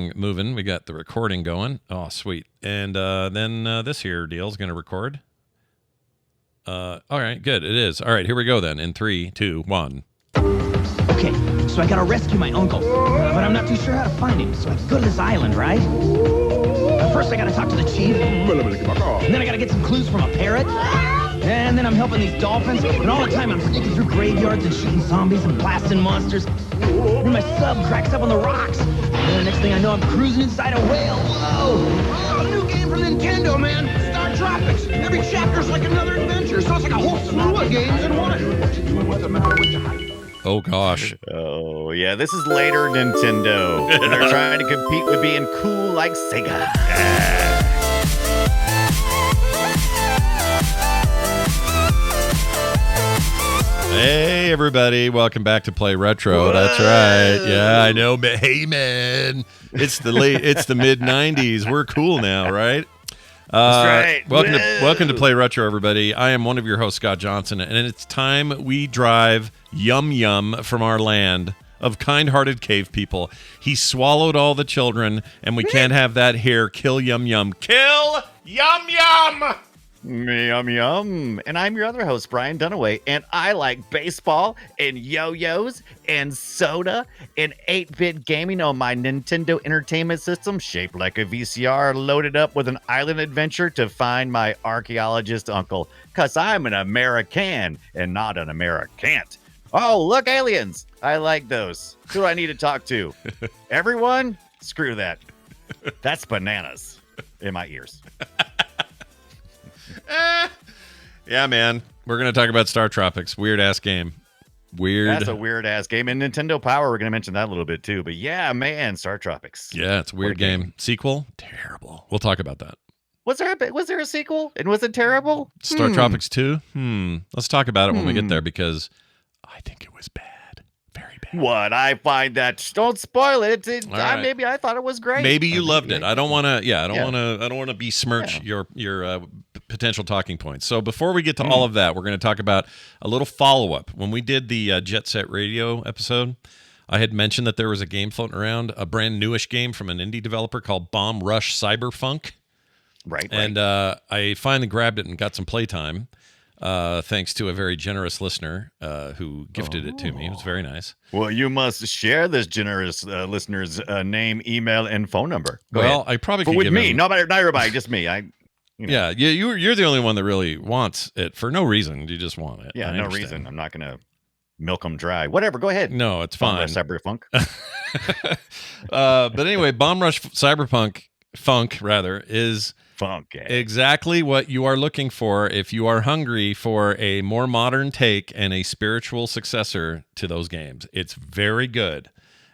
thing moving. We got the recording going. Oh, sweet. And then this here deal is going to record. All right, good. It is. All right, here we go then. In 3, 2, 1. Okay, so I gotta rescue my uncle, but I'm not too sure how to find him, so I can go to this island, right? First I gotta talk to the chief, and then I gotta get some clues from a parrot, and then I'm helping these dolphins, and all the time I'm sneaking through graveyards and shooting zombies and blasting monsters. Then my sub cracks up on the rocks, and then the next thing I know I'm cruising inside a whale. Whoa! Oh, new game from Nintendo, man! StarTropics! Every chapter's like another adventure, so it's like a whole slew of games in one. What's the matter with you? Oh, gosh. Oh, yeah, this is later Nintendo. They're trying to compete with being cool like Sega. Hey, everybody. Welcome back to Play Retro. Whoa. That's right. Yeah, I know. But hey, man, it's the mid-90s. We're cool now, right? That's right. Welcome to Play Retro, everybody. I am one of your hosts, Scott Johnson, and it's time we drive Yum Yum from our land of kind-hearted cave people. He swallowed all the children, and we can't have that here. Kill Yum Yum. Kill Yum Yum! Yum yum. And I'm your other host, Brian Dunaway, and I like baseball and yo-yos and soda and 8-bit gaming on my Nintendo Entertainment System shaped like a VCR loaded up with an island adventure to find my archaeologist uncle, because I'm an American and not an Americant. Oh, look, aliens. I like those. Who do I need to talk to? Everyone? Screw that. That's bananas in my ears. Yeah, man. We're going to talk about StarTropics. Weird-ass game. That's a weird-ass game. And Nintendo Power, we're going to mention that a little bit, too. But yeah, man, StarTropics. Yeah, it's a weird game. Sequel? Terrible. We'll talk about that. Was there a sequel? And was it terrible? StarTropics 2? Let's talk about it when we get there, because I think it was bad. Very bad. What? I find that... Don't spoil it. Right. Maybe I thought it was great. Maybe you loved it. I don't want to... Yeah, I don't want to besmirch your potential talking points. So before we get to all of that, we're going to talk about a little follow-up. When we did the Jet Set Radio episode, I had mentioned that there was a game floating around, a brand newish game from an indie developer called Rush Cyberfunk. Right. And I finally grabbed it and got some playtime, thanks to a very generous listener who gifted it to me. It was very nice. Well, you must share this generous listener's name, email, and phone number. Go ahead. I probably could with give me, him... not everybody, just me. Yeah, you're the only one that really wants it for no reason. You just want it. Yeah, no reason. I'm not going to milk them dry. Whatever, go ahead. No, it's fine. Rush Cyberfunk. But anyway, Rush Cyberpunk is exactly what you are looking for if you are hungry for a more modern take and a spiritual successor to those games. It's very good,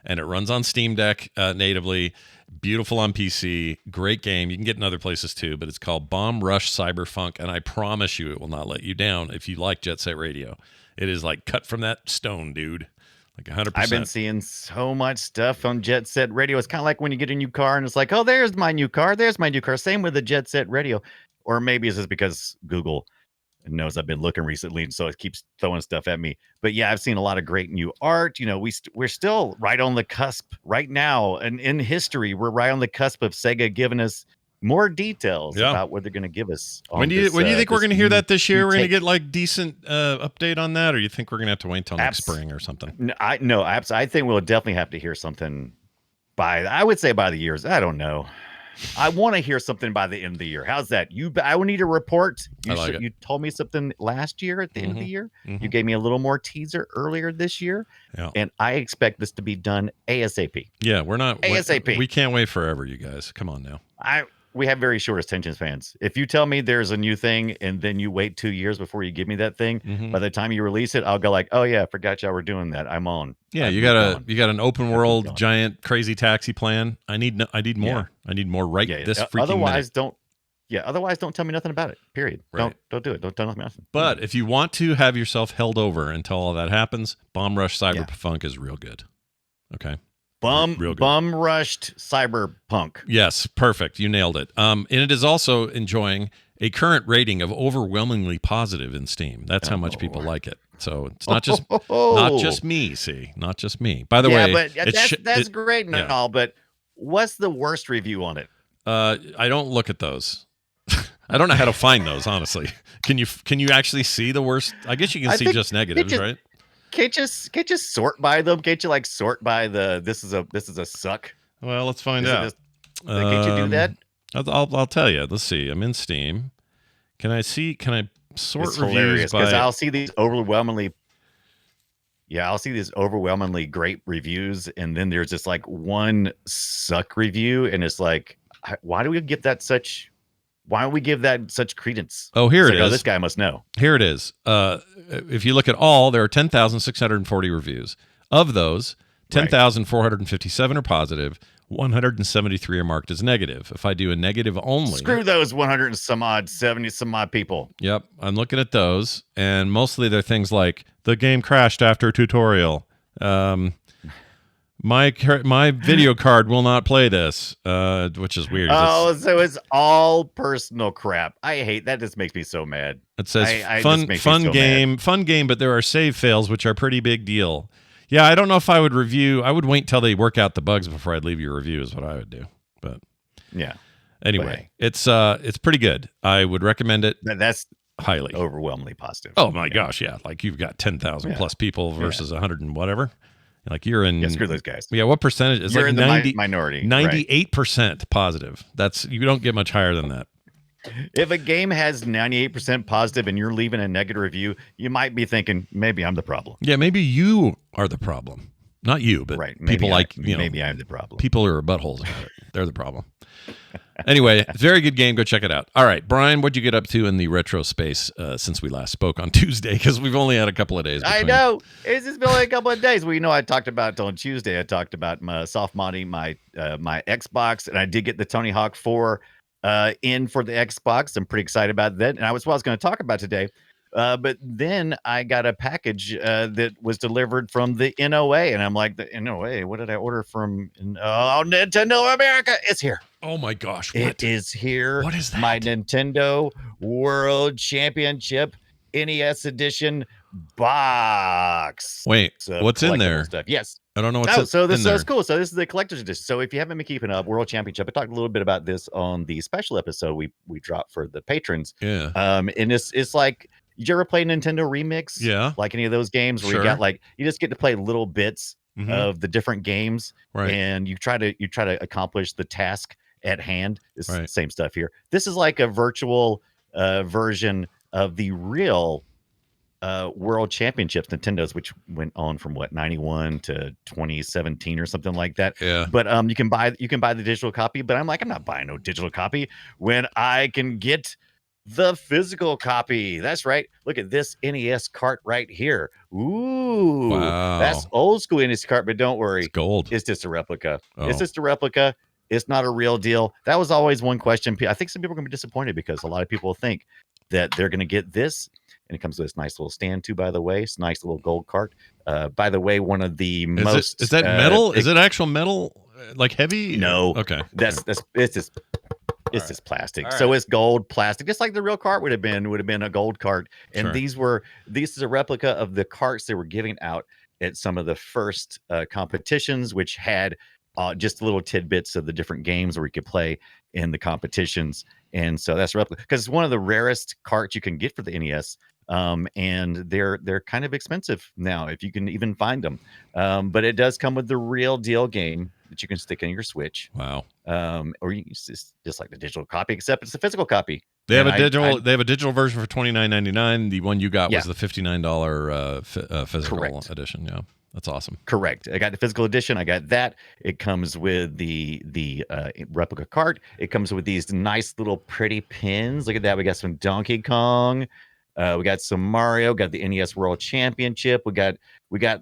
and it runs on Steam Deck natively. Beautiful on PC, great game. You can get in other places too, but it's called Rush Cyberfunk, and I promise you it will not let you down if you like Jet Set Radio. It is like cut from that stone, dude. Like 100%. I've been seeing so much stuff on Jet Set Radio. It's kind of like when you get a new car and it's like, oh, there's my new car. There's my new car. Same with the Jet Set Radio. Or maybe it's just because Google knows I've been looking recently, so it keeps throwing stuff at me. But yeah, I've seen a lot of great new art. You know, we're still right on the cusp right now, and in history, we're right on the cusp of Sega giving us more details about what they're going to give us. When do you think we're going to hear that this year? We're going to get like decent update on that, or you think we're going to have to wait until next spring or something? I think we'll definitely have to hear something I would say by the years. I don't know. I want to hear something by the end of the year. How's that? I would need a report. You told me something last year at the end of the year. You gave me a little more teaser earlier this year. Yeah. And I expect this to be done ASAP. Yeah, we're not ASAP. We can't wait forever, you guys. Come on now. We have very short attention spans. If you tell me there's a new thing and then you wait 2 years before you give me that thing, by the time you release it, I'll go like, oh yeah, I forgot y'all were doing that. I'm on. Yeah, you got an open world giant crazy taxi plan. I need more. Yeah. I need more this freaking otherwise minute. Otherwise don't tell me nothing about it. Period. Right. Don't do it. Don't tell me nothing. But if you want to have yourself held over until all that happens, Rush Cyberpunk is real good. Okay. Rushed Cyberpunk. Yes, perfect. You nailed it. And it is also enjoying a current rating of overwhelmingly positive in Steam. That's how much people like it. So it's not just me. See, not just me. By the way, but that's great and all. But what's the worst review on it? I don't look at those. I don't know how to find those, honestly. Can you actually see the worst? I guess you can see just negatives, right? Can't you sort by them? Can't you like sort by this is a suck? Well, let's find out. Can't you do that? I'll tell you. Let's see. I'm in Steam. Can I sort it's reviews hilarious by? Because I'll see these overwhelmingly great reviews, and then there's just like one suck review, and it's like, why do we give that such? Why don't we give that such credence? Oh, here it is. Oh, this guy must know. Here it is. If you look at all, there are 10,640 reviews. Of those, 10,457 are positive. 173 are marked as negative. If I do a negative only, screw those 100 and some odd, 70 some odd people. Yep, I'm looking at those, and mostly they're things like the game crashed after tutorial. My video card will not play this, which is weird. Oh, so it's all personal crap. I hate that. Just makes me so mad. It says fun game, but there are save fails, which are pretty big deal. Yeah, I don't know if I would review. I would wait till they work out the bugs before I'd leave you a review. Is what I would do. But yeah. Anyway, it's pretty good. I would recommend it. That's highly, overwhelmingly positive. Oh my gosh, yeah! Like you've got 10,000 plus people versus 100 and whatever. Like you're in. Yeah, screw those guys. Yeah, what percentage? It's you're like in 90, the minority. 98% positive. You don't get much higher than that. If a game has 98% positive and you're leaving a negative review, you might be thinking maybe I'm the problem. Yeah, maybe you are the problem. Not you, but people maybe I'm the problem. People who are buttholes about it. They're the problem. Anyway, very good game. Go check it out. All right, Brian, what'd you get up to in the retro space since we last spoke on Tuesday? Because we've only had a couple of days. I know. It's just been only a couple of days. Well, I talked about on Tuesday. I talked about my soft modding my Xbox, and I did get the Tony Hawk 4 in for the Xbox. I'm pretty excited about that. And I was going to talk about today. But then I got a package that was delivered from the NOA, and I'm like, the NOA, what did I order from? Nintendo America. It's here. Oh my gosh. What? It is here. What is that? My Nintendo World Championship NES Edition box. Wait, what's in there? Stuff. Yes. I don't know what's so this is cool. So this is the collector's edition. So if you haven't been keeping up, World Championship, I talked a little bit about this on the special episode we dropped for the patrons. Yeah. And it's like, did you ever play Nintendo Remix? Yeah. Like any of those games where you got you just get to play little bits of the different games, and you try to accomplish the task at hand. It's the same stuff here. This is like a virtual version of the real World Championships Nintendo's, which went on from 91 to 2017 or something like that. Yeah. But you can buy the digital copy. But I'm like, I'm not buying no digital copy when I can get the physical copy. That's right. Look at this NES cart right here. Ooh, wow. That's old school NES cart. But don't worry, it's gold. It's just a replica. Oh. It's just a replica. It's not a real deal. That was always one question. I think some people are going to be disappointed because a lot of people think that they're going to get this. And it comes with this nice little stand too, by the way. It's a nice little gold cart. By the way, one of the most... Is that metal? Is it actual metal? Like heavy? No. Okay. It's just plastic. Right. So it's gold plastic, just like the real cart would have been a gold cart. And this is a replica of the carts they were giving out at some of the first competitions, which had just little tidbits of the different games where you could play in the competitions. And so that's a replica because it's one of the rarest carts you can get for the NES. And they're kind of expensive now if you can even find them. But it does come with the real deal game that you can stick in your Switch. Wow. Or you just like the digital copy, except it's a physical copy. They have they have a digital version for $29.99. The one you got was the $59 physical edition. Yeah. That's awesome. Correct. I got the physical edition. I got that. It comes with the replica cart. It comes with these nice little pretty pins. Look at that. We got some Donkey Kong. We got some Mario. Got the NES World Championship. We got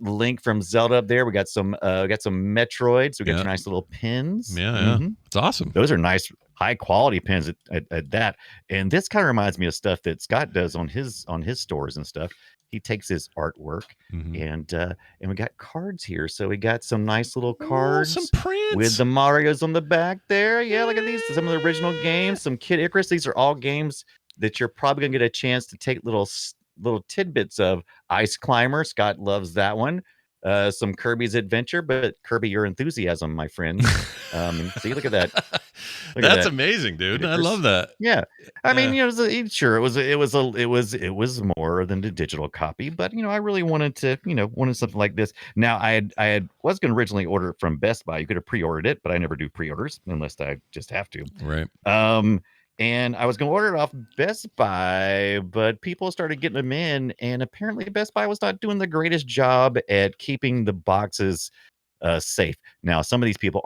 Link from Zelda up there. We got some Metroids. We got some nice little pins. Yeah, it's awesome. Those are nice, high quality pins at that. And this kind of reminds me of stuff that Scott does on his stores and stuff. He takes his artwork and we got cards here. So we got some nice little cards, some prints with the Marios on the back there. Yeah, look at these. Some of the original games. Some Kid Icarus. These are all games that you're probably gonna get a chance to take little tidbits of. Ice Climber. Scott loves that one. some Kirby's Adventure, but Kirby Your Enthusiasm, my friend. See, look at that. That's amazing, dude. I love that. Yeah, I mean, you know, sure, it was more than the digital copy, but you know, I really wanted to, wanted something like this. Now, was going to originally order it from Best Buy. You could have pre-ordered it, but I never do pre-orders unless I just have to. Right. And I was going to order it off Best Buy, but people started getting them in, and apparently Best Buy was not doing the greatest job at keeping the boxes safe. Now, some of these people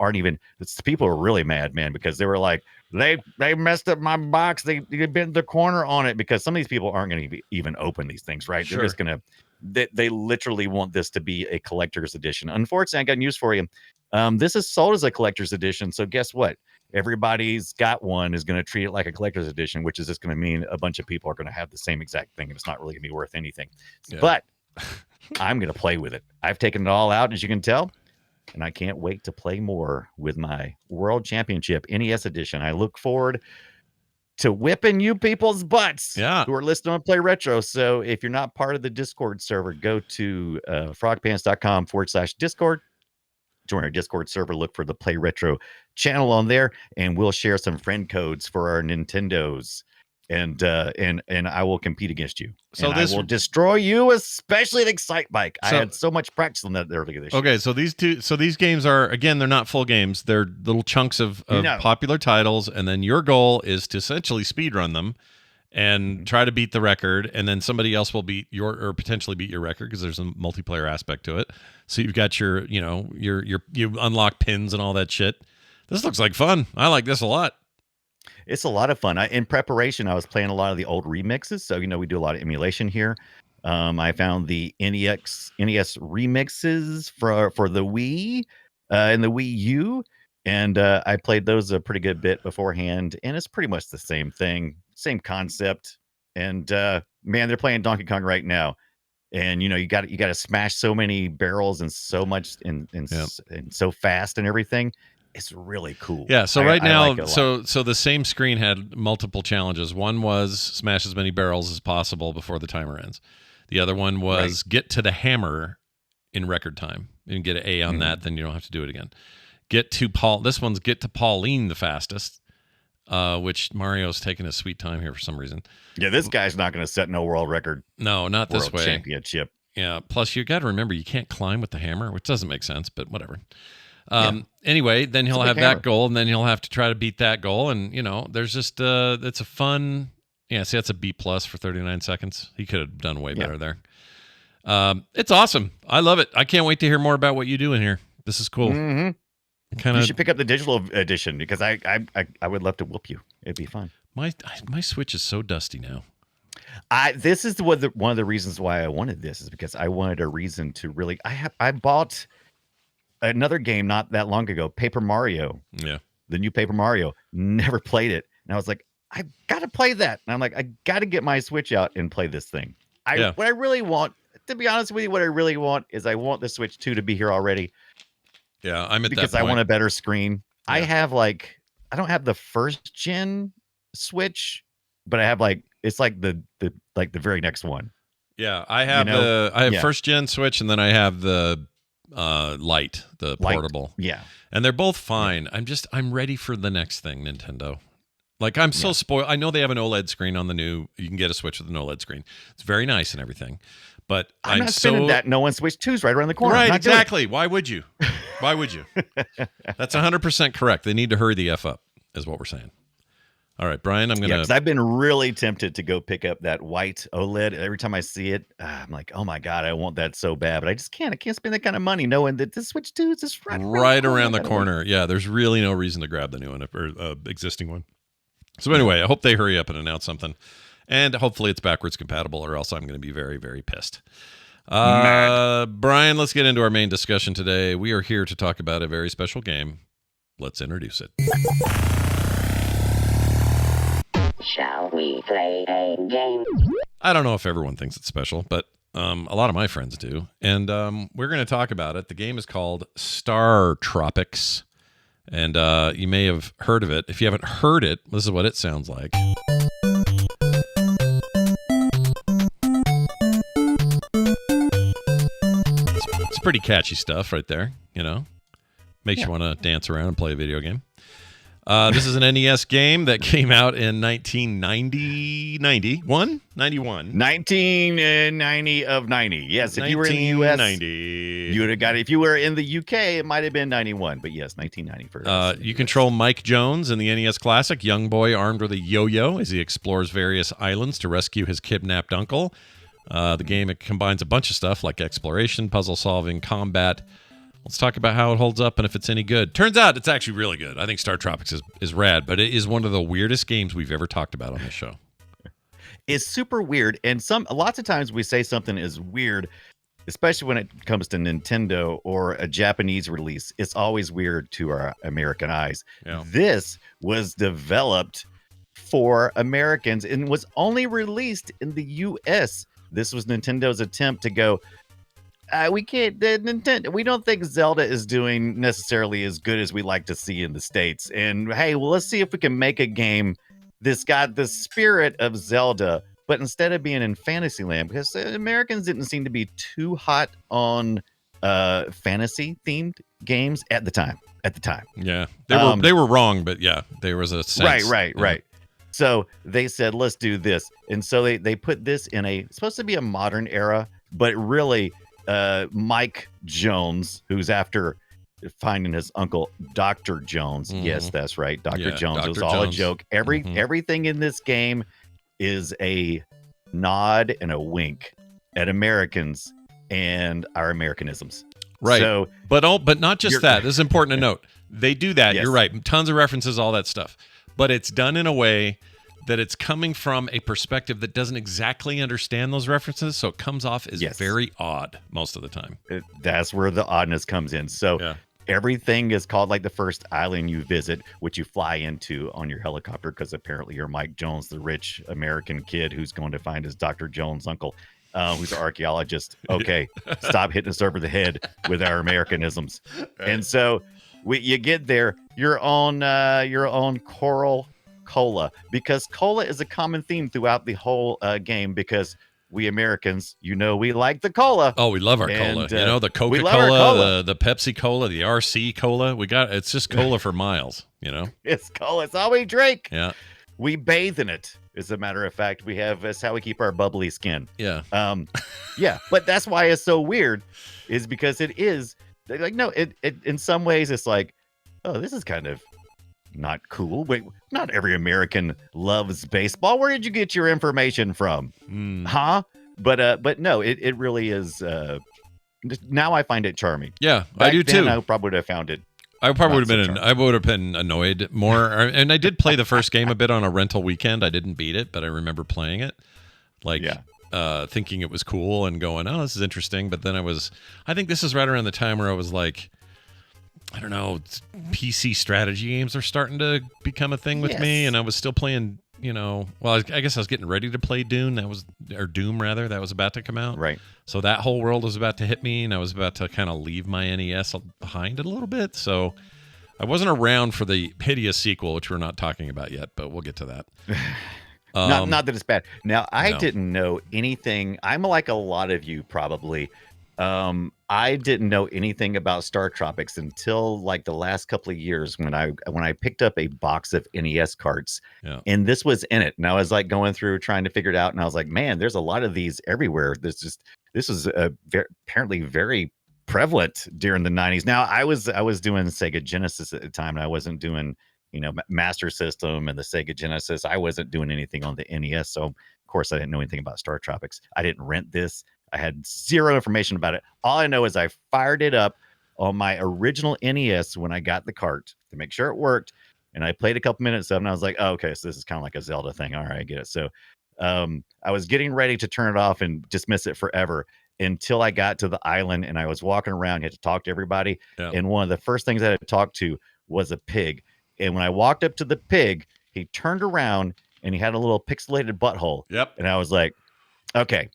people are really mad, man, because they were like, they messed up my box. They bent the corner on it, because some of these people aren't going to even open these things, right? Sure. They're just going to, they literally want this to be a collector's edition. Unfortunately, I got news for you. This is sold as a collector's edition. So guess what? Everybody's got one is going to treat it like a collector's edition, which is just going to mean a bunch of people are going to have the same exact thing, and it's not really going to be worth anything. Yeah. But I'm going to play with it. I've taken it all out, as you can tell, and I can't wait to play more with my World Championship NES edition. I look forward to whipping you people's butts who are listening on Play Retro. So if you're not part of the Discord server, go to frogpants.com/Discord. Join our Discord server, look for the Play Retro channel on there, and we'll share some friend codes for our Nintendos. And I will compete against you. So I will destroy you, especially at Excite Bike. I had so much practice on that earlier this year. Okay, so these games are, again, they're not full games. They're little chunks of popular titles, and then your goal is to essentially speedrun them and try to beat the record, and then somebody else will potentially beat your record, because there's a multiplayer aspect to it. So you've got you unlock pins and all that shit. This looks like fun. I like this a lot. It's a lot of fun. In preparation, I was playing a lot of the old remixes. So, we do a lot of emulation here. I found the NES remixes for the Wii and the Wii U. And I played those a pretty good bit beforehand. And it's pretty much the same thing, same concept. And man, they're playing Donkey Kong right now. And, you got to smash so many barrels and so much and so fast and everything. It's really cool. Yeah, so right now, like so the same screen had multiple challenges. One was smash as many barrels as possible before the timer ends. The other one was get to the hammer in record time. You can get an A on that, then you don't have to do it again. This one's get to Pauline the fastest, which Mario's taking a sweet time here for some reason. Yeah, this guy's not going to set no world record. No, not this way. Championship. Yeah, plus you got to remember, you can't climb with the hammer, which doesn't make sense, but whatever. Anyway, then he'll have that goal, and then he'll have to try to beat that goal. And, there's just, it's a fun, see, that's a B+ for 39 seconds. He could have done way better there. It's awesome. I love it. I can't wait to hear more about what you do in here. This is cool. You should pick up the digital edition, because I would love to whoop you. It'd be fun. My Switch is so dusty now. This is one of the reasons why I wanted this, is because I wanted a reason to really, I bought another game not that long ago, Paper Mario. Yeah. The new Paper Mario. Never played it. And I was like, I got to play that. And I'm like, I got to get my Switch out and play this thing. What I really want, to be honest with you, what I really want is I want the Switch 2 to be here already. Yeah, I'm at that point. Because I want a better screen. Yeah. I don't have the first gen Switch, but I have it's like the very next one. Yeah, I have first gen Switch, and then I have the Lite, the portable. Yeah. And they're both fine. I'm ready for the next thing, Nintendo. Like, I'm so spoiled. I know they have an OLED screen on the new, you can get a Switch with an OLED screen. It's very nice and everything. But I'm not spending that. No one Switch 2's right around the corner. Right, exactly. Why would you? Why would you? That's 100% correct. They need to hurry the F up, is what we're saying. All right, Brian, I'm going to... because I've been really tempted to go pick up that white OLED. Every time I see it, I'm like, oh my God, I want that so bad. But I just can't. I can't spend that kind of money knowing that the Switch 2 is just right around the corner. Yeah, there's really no reason to grab the new one or existing one. So anyway, I hope they hurry up and announce something. And hopefully it's backwards compatible, or else I'm going to be very, very pissed. Brian, let's get into our main discussion today. We are here to talk about a very special game. Let's introduce it. Shall we play a game? I don't know if everyone thinks it's special, but a lot of my friends do. And we're going to talk about it. The game is called StarTropics. And you may have heard of it. If you haven't heard it, this is what it sounds like. pretty catchy stuff right there. Makes you want to dance around and play a video game. This is an NES game that came out in 1991. 1990 of 90. Yes, if you were in the US, you would have got it. If you were in the UK, it might have been 91. But yes, 1990 for us. You control Mike Jones in the NES Classic, young boy armed with a yo-yo as he explores various islands to rescue his kidnapped uncle. The game, it combines a bunch of stuff like exploration, puzzle solving, combat. Let's talk about how it holds up and if it's any good. Turns out it's actually really good. I think StarTropics is rad, but it is one of the weirdest games we've ever talked about on this show. It's super weird, and lots of times we say something is weird, especially when it comes to Nintendo or a Japanese release. It's always weird to our American eyes. Yeah. This was developed for Americans and was only released in the US. This was Nintendo's attempt to go, we don't think Zelda is doing necessarily as good as we like to see in the States. And hey, well, let's see if we can make a game that's got the spirit of Zelda, but instead of being in Fantasyland, because Americans didn't seem to be too hot on fantasy themed games at the time. Yeah, they were wrong, but yeah, there was a sense. Right. So they said, let's do this. And so they put this in it's supposed to be a modern era, but really Mike Jones, who's after finding his uncle, Dr. Jones. Mm-hmm. Yes, that's right. Dr. Jones. Dr. It was all a joke. Everything in this game is a nod and a wink at Americans and our Americanisms. Right. So, but not just that. This is important to note. They do that. Yes. You're right. Tons of references, all that stuff. But it's done in a way that it's coming from a perspective that doesn't exactly understand those references, so it comes off as very odd most of the time. That's where the oddness comes in. So everything is called like the first island you visit, which you fly into on your helicopter, because apparently you're Mike Jones, the rich American kid who's going to find his Dr. Jones uncle, who's an archaeologist. Okay, stop hitting us over the head with our Americanisms. Right. And so you get there, you're on Coral Cola, because cola is a common theme throughout the whole game, because we Americans, we like the cola. Oh, we love our cola. The Coca-Cola, the Pepsi Cola, the RC Cola. It's just cola for miles, It's cola. It's all we drink. Yeah. We bathe in it. As a matter of fact, that's how we keep our bubbly skin. Yeah. Yeah. But that's why it's so weird, is because it is like, no, it in some ways it's like, oh, this is kind of not cool. Wait, not every American loves baseball. Where did you get your information from? Huh? But no, it really is. Now I find it charming. Yeah, Back I do then, too. I probably would have found it. I probably would have been annoyed more. And I did play the first game a bit on a rental weekend. I didn't beat it, but I remember playing it, thinking it was cool and going, "Oh, this is interesting." But then I think this is right around the time where I was like, I don't know, PC strategy games are starting to become a thing with me, and I was still playing, I guess I was getting ready to play Doom, that was about to come out. Right. So that whole world was about to hit me, and I was about to kind of leave my NES behind it a little bit, so I wasn't around for the hideous sequel, which we're not talking about yet, but we'll get to that. Not that it's bad. Now, I didn't know anything. I'm like a lot of you probably. I didn't know anything about StarTropics until like the last couple of years when I picked up a box of NES carts, and this was in it. And I was like going through trying to figure it out, and I was like, man, there's a lot of these everywhere. This is apparently very prevalent during the 90s. Now I was doing Sega Genesis at the time, and I wasn't doing Master System and the Sega Genesis. I wasn't doing anything on the NES, so of course I didn't know anything about StarTropics. I didn't rent this. I had zero information about it. All I know is I fired it up on my original NES when I got the cart to make sure it worked. And I played a couple minutes of it, and I was like, oh, okay, so this is kind of like a Zelda thing. All right, I get it. So I was getting ready to turn it off and dismiss it forever until I got to the island, and I was walking around, had to talk to everybody. Yeah. And one of the first things I had to talk to was a pig. And when I walked up to the pig, he turned around and he had a little pixelated butthole. Yep. And I was like, okay,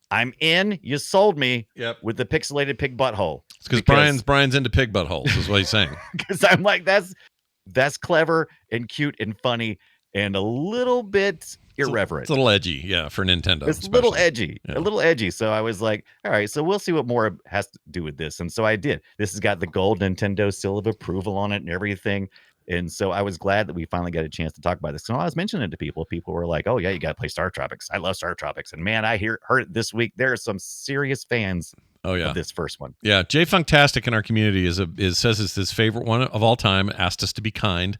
I'm in. You sold me with the pixelated pig butthole. It's because Brian's into pig buttholes, is what he's saying. Because I'm like, that's clever and cute and funny and a little bit irreverent. It's a little edgy, yeah, for Nintendo. It's especially. a little edgy. So I was like, all right, so we'll see what more has to do with this. And so I did. This has got the gold Nintendo seal of approval on it and everything. And so I was glad that we finally got a chance to talk about this. So I was mentioning it to people. People were like, oh, yeah, you got to play StarTropics. I love StarTropics. And man, heard it this week. There are some serious fans of this first one. Yeah. Jay Funktastic in our community says it's his favorite one of all time, asked us to be kind.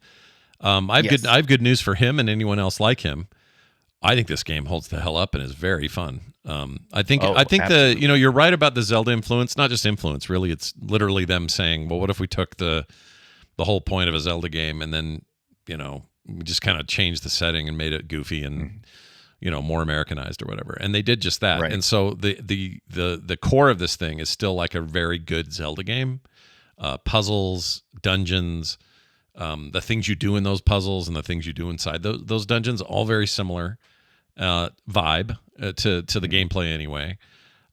I have good news for him and anyone else like him. I think this game holds the hell up and is very fun. I think you're right about the Zelda influence, not just influence, really. It's literally them saying, well, what if we took the whole point of a Zelda game and then, we just kind of changed the setting and made it goofy and, more Americanized or whatever. And they did just that. Right. And so the core of this thing is still like a very good Zelda game. Puzzles, dungeons, the things you do in those puzzles and the things you do inside those dungeons, all very similar vibe to the gameplay anyway.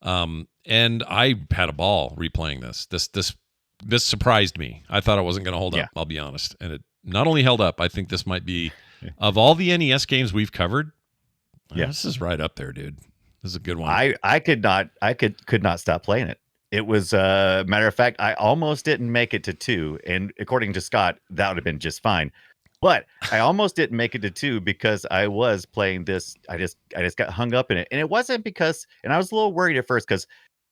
And I had a ball replaying this. This surprised me. I thought it wasn't going to hold up, I'll be honest. And it not only held up, I think this might be, of all the NES games we've covered, this is right up there, dude. This is a good one. I could not stop playing it. It was matter of fact, I almost didn't make it to 2, and according to Scott, that would have been just fine. But I almost didn't make it to 2 because I was playing this. I just got hung up in it, and it wasn't because. And I was a little worried at first because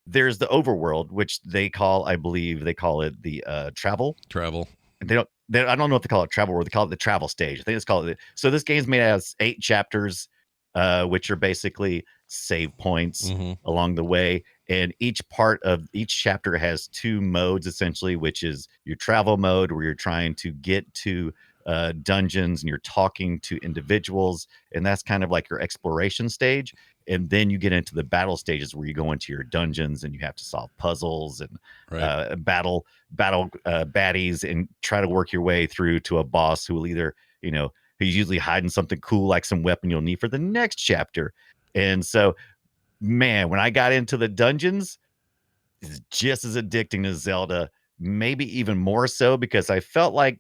there's the overworld, which I believe they call it the travel. And I don't know if they call it travel or they call it the travel stage. I think it's called it. So this game's made out of 8 chapters, which are basically save points along the way. And each chapter has 2 modes, essentially, which is your travel mode, where you're trying to get to dungeons and you're talking to individuals. And that's kind of like your exploration stage. And then you get into the battle stages where you go into your dungeons and you have to solve puzzles and battle baddies and try to work your way through to a boss who will either, who's usually hiding something cool like some weapon you'll need for the next chapter. And so, man, when I got into the dungeons, it's just as addicting as Zelda, maybe even more so, because I felt like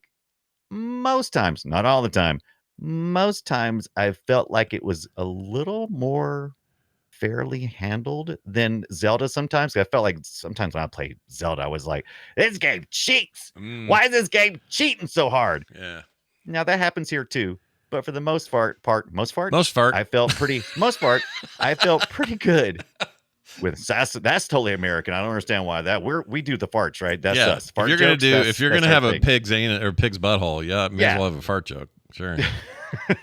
most times, not all the time, most times I felt like it was a little more fairly handled than Zelda sometimes. I felt like sometimes when I played Zelda, I was like, this game cheats. Why is this game cheating so hard? Yeah. Now that happens here too. But for the most part, I felt pretty good with that's totally American. I don't understand why we do the farts, right? That's us. Fart if you're gonna have a pig's anus or pig's butthole, may as well have a fart joke. Sure.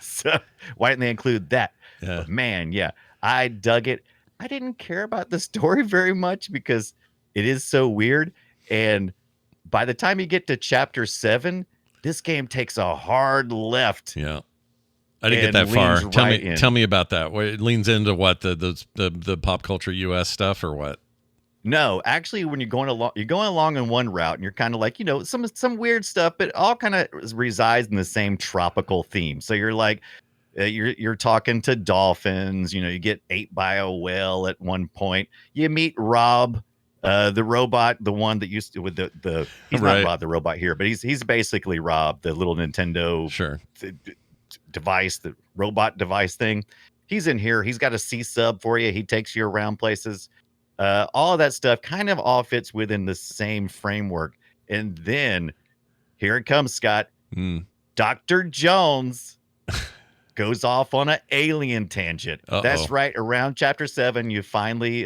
So why didn't they include that? Yeah. But man, I dug it. I didn't care about the story very much because it is so weird. And by the time you get to chapter 7, this game takes a hard left. Yeah. I didn't get that far. Tell me about that. It leans into what, the pop culture US stuff or what? No, actually, when you're going along in one route and you're kind of like, some weird stuff, but all kind of resides in the same tropical theme. So you're like, you're talking to dolphins, you get ate by a whale at one point. You meet Rob, the robot, the one that used to with the he's not Rob the robot here, but he's basically Rob, the little Nintendo device, the robot device thing. He's in here. He's got a C sub for you. He takes you around places. All of that stuff kind of all fits within the same framework. And then here it comes, Scott. Dr. Jones goes off on an alien tangent. That's right. Around chapter 7, you finally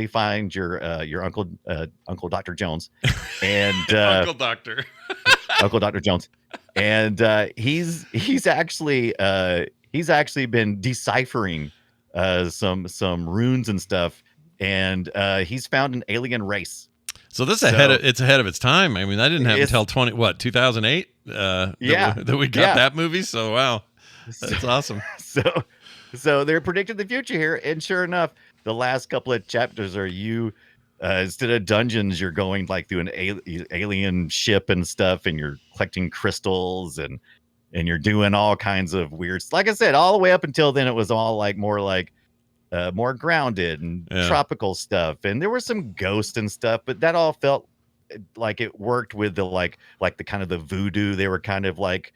find your Uncle Dr. Jones, and Uncle Dr. Jones, and he's actually been deciphering some runes and stuff, and he's found an alien race. So this it's ahead of its time. I mean, that didn't happen until 2008. That we got that movie. So wow. That's awesome. So they're predicting the future here, and sure enough, the last couple of chapters are you instead of dungeons, you're going like through an alien ship and stuff, and you're collecting crystals and you're doing all kinds of weird. Like I said, all the way up until then, it was all like more grounded and tropical stuff, and there were some ghosts and stuff, but that all felt like it worked with the like the kind of the voodoo. They were kind of like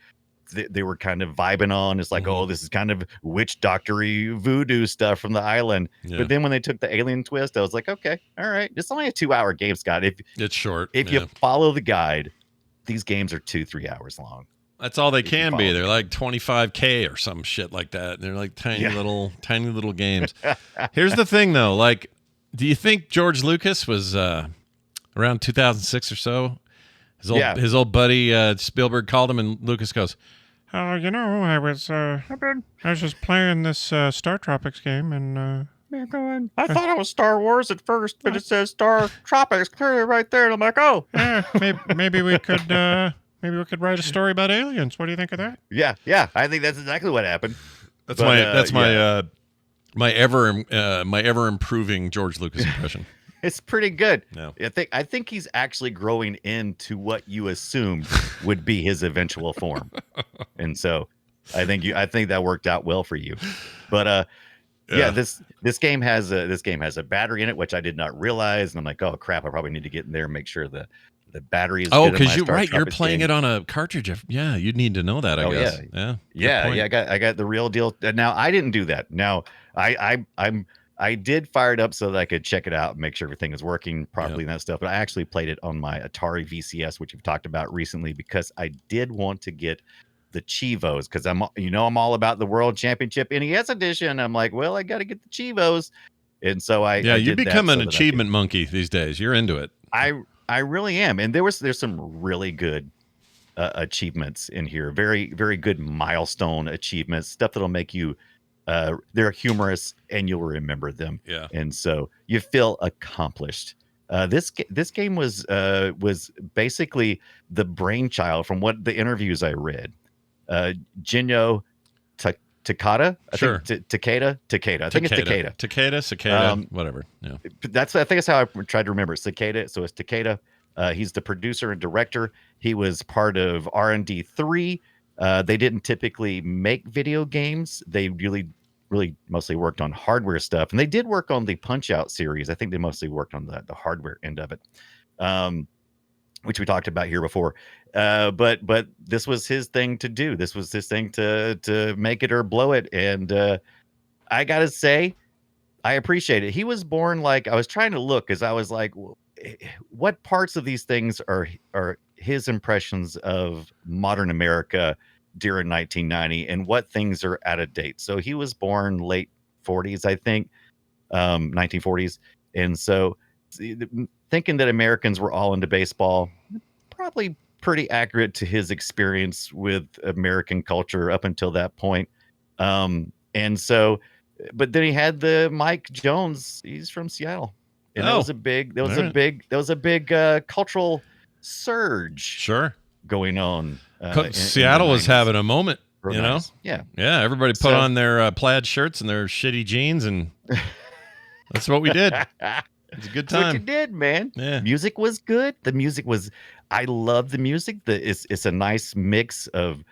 they were kind of vibing on. It's like, oh, this is kind of witch doctory voodoo stuff from the island. Yeah. But then when they took the alien twist, I was like, okay, all right. It's only a 2-hour game, Scott. It's short. If you follow the guide, these games are 2-3 hours long. That's all they can be. They're like 25K or some shit like that. They're like tiny little games. Here's the thing though, like, do you think George Lucas was around 2006 or so? His old buddy Spielberg called him, and Lucas goes, I was just playing this StarTropics game, and I thought it was Star Wars at first, but it says StarTropics clearly right there. And I'm like, oh, maybe we could write a story about aliens. What do you think of that? Yeah, I think that's exactly what happened. My ever improving George Lucas impression. It's pretty good. No. I think he's actually growing into what you assumed would be his eventual form, and so I think that worked out well for you. But this game has a battery in it, which I did not realize, and I'm like, oh crap, I probably need to get in there and make sure the battery is. Oh, because you're playing it on a cartridge. Yeah, you'd need to know that. I guess. Yeah. I got the real deal. Now I didn't do that. Now I did fire it up so that I could check it out and make sure everything is working properly and that stuff. But I actually played it on my Atari VCS, which we've talked about recently, because I did want to get the Chivos, because I'm all about the World Championship NES edition. I'm like, well, I got to get the Chivos, and so you become an achievement monkey these days. You're into it. I really am, and there's some really good achievements in here. Very, very good milestone achievements, stuff that'll make you. They're humorous and you'll remember them. Yeah. And so you feel accomplished. This game was basically the brainchild, from what the interviews I read. Jinyo Takeda. Sure. Takeda. I think it's Takeda. Cicada, whatever. Yeah. I think that's how I tried to remember it. Cicada. So it's Takeda. He's the producer and director. He was part of R&D 3. They didn't typically make video games. They really mostly worked on hardware stuff, and they did work on the Punch-Out series. I think they mostly worked on the hardware end of it, which we talked about here before. But this was his thing to do. This was his thing to make it or blow it. And I gotta say, I appreciate it. He was born, like, I was trying to look, because I was like, what parts of these things are his impressions of modern America during 1990, and what things are out of date. So he was born late 40s, I think, 1940s. And so thinking that Americans were all into baseball, probably pretty accurate to his experience with American culture up until that point. And so, but then he had the Mike Jones. He's from Seattle, and that was a big cultural surge. Sure. Going on. Seattle was having a moment, nice. Yeah, everybody put on their plaid shirts and their shitty jeans, and that's what we did. It's a good time. That's what you did, man. Yeah. Music was good. The music was, I love the music. It's a nice mix of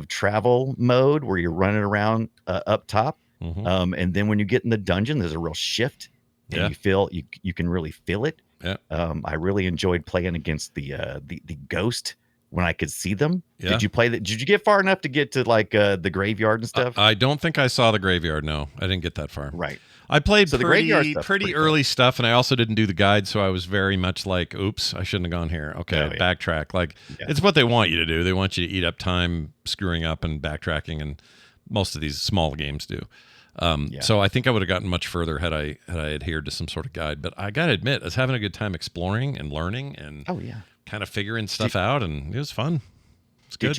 travel mode where you're running around up top, and then when you get in the dungeon, there's a real shift, and you feel you can really feel it. Yeah. I really enjoyed playing against the ghost when I could see them. Yeah. Did you play that? Did you get far enough to get to like the graveyard and stuff? I don't think I saw the graveyard. No, I didn't get that far. Right. I played the graveyard stuff's pretty early stuff, and I also didn't do the guide, so I was very much like, oops, I shouldn't have gone here. Okay, backtrack. Like, it's what they want you to do. They want you to eat up time screwing up and backtracking, and most of these small games do. So I think I would have gotten much further had I adhered to some sort of guide. But I got to admit, I was having a good time exploring and learning and kind of figuring stuff out, and it was fun. It's good.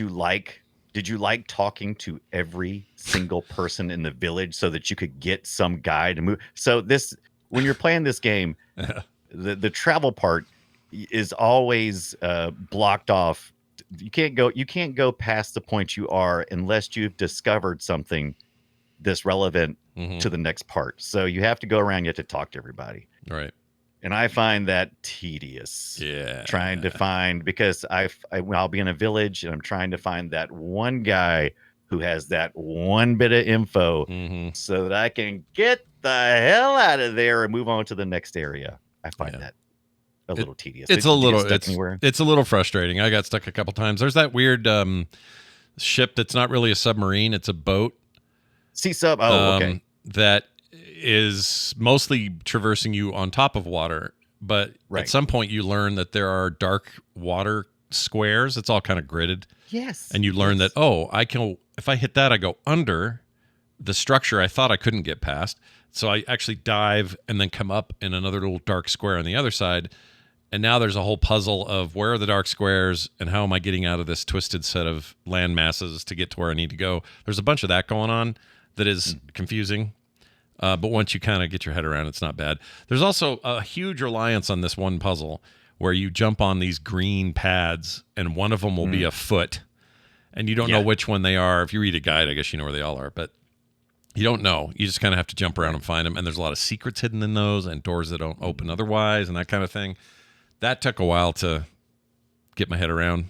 Did you like talking to every single person in the village so that you could get some guide and move? So when you're playing this game, the travel part is always blocked off. You can't go past the point you are unless you've discovered something that's relevant to the next part. So you have to go around, you have to talk to everybody. Right. And I find that tedious. Yeah. Trying to find, because I'll be in a village and I'm trying to find that one guy who has that one bit of info so that I can get the hell out of there and move on to the next area. I find that a little tedious. It's a little frustrating. I got stuck a couple times. There's that weird ship that's not really a submarine, it's a boat. Sea sub. Oh, okay. That is mostly traversing you on top of water, but at some point you learn that there are dark water squares. It's all kind of gridded. Yes. And you learn that, I can, if I hit that, I go under the structure I thought I couldn't get past. So I actually dive and then come up in another little dark square on the other side. And now there's a whole puzzle of where are the dark squares and how am I getting out of this twisted set of land masses to get to where I need to go. There's a bunch of that going on that is confusing. But once you kind of get your head around it, it's not bad. There's also a huge reliance on this one puzzle where you jump on these green pads and one of them will be a foot. And you don't know which one they are. If you read a guide, I guess you know where they all are. But you don't know. You just kind of have to jump around and find them. And there's a lot of secrets hidden in those and doors that don't open otherwise and that kind of thing. That took a while to get my head around,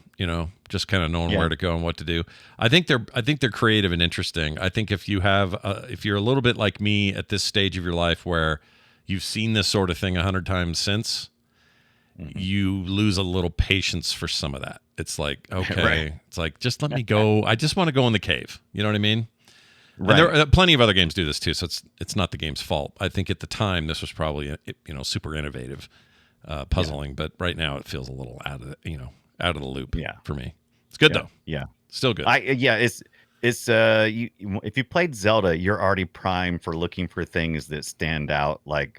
just kind of knowing where to go and what to do. I think they're creative and interesting. I think if you're a little bit like me at this stage of your life where you've seen this sort of thing 100 times since, you lose a little patience for some of that. It's like, okay, it's like, just let me go. I just want to go in the cave. You know what I mean? Right. And there are plenty of other games do this too, so it's not the game's fault. I think at the time this was probably super innovative puzzling, but right now it feels a little out of the loop for me. It's good though. Yeah, still good. It's if you played Zelda, you're already primed for looking for things that stand out. Like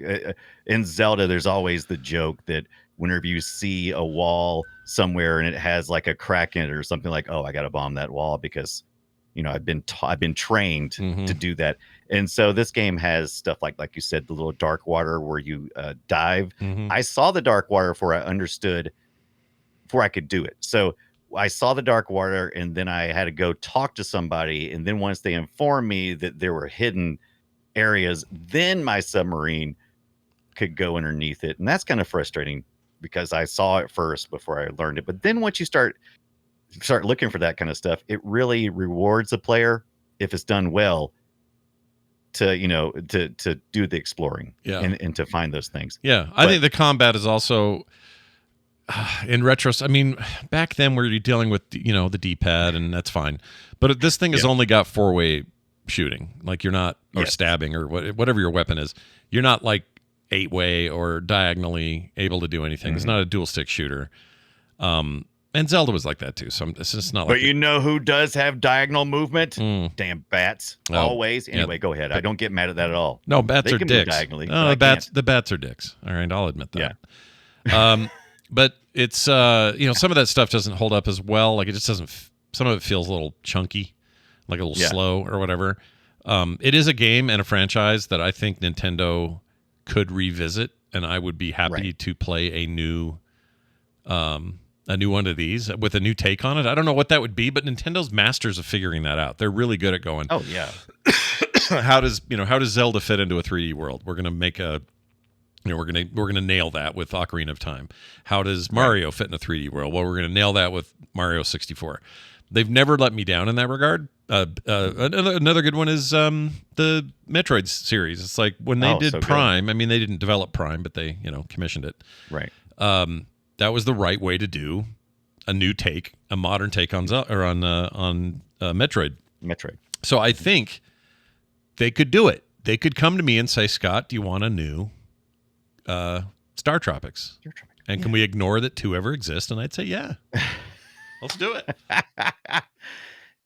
in Zelda, there's always the joke that whenever you see a wall somewhere and it has like a crack in it or something, like, oh, I got to bomb that wall because I've been trained to do that. And so this game has stuff like you said, the little dark water where you dive. I saw the dark water before I could do it. So I saw the dark water and then I had to go talk to somebody. And then once they informed me that there were hidden areas, then my submarine could go underneath it. And that's kind of frustrating because I saw it first before I learned it. But then once you start looking for that kind of stuff, it really rewards the player if it's done well to do the exploring and to find those things. I think the combat is also in retrospect. I mean, back then we were dealing with the D-pad and that's fine, but this thing has only got 4-way shooting. Like you're not or stabbing or whatever your weapon is. You're not like 8-way or diagonally able to do anything. It's not a dual stick shooter. And Zelda was like that too. So it's just not. But who does have diagonal movement? Damn bats! Always. Anyway, go ahead. I don't get mad at that at all. No, bats are dicks. Diagonally, no, the bats are dicks. All right, I'll admit that. Yeah. But it's some of that stuff doesn't hold up as well. Like it just doesn't. Some of it feels a little chunky, like a little slow or whatever. It is a game and a franchise that I think Nintendo could revisit, and I would be happy to play a new one of these with a new take on it. I don't know what that would be, but Nintendo's masters of figuring that out. They're really good at going, oh yeah, how does Zelda fit into a 3D world? We're going to make we're going to nail that with Ocarina of Time. How does Mario fit in a 3D world? Well, we're going to nail that with Mario 64. They've never let me down in that regard. Another good one is the Metroid series. It's like when they did Prime. Good. I mean, they didn't develop Prime, but they commissioned it. Right. That was the right way to do a new take, a modern take on Metroid. So I think they could do it. They could come to me and say, Scott, do you want a new StarTropics? And can we ignore that 2 ever exist? And I'd say, yeah. Let's do it.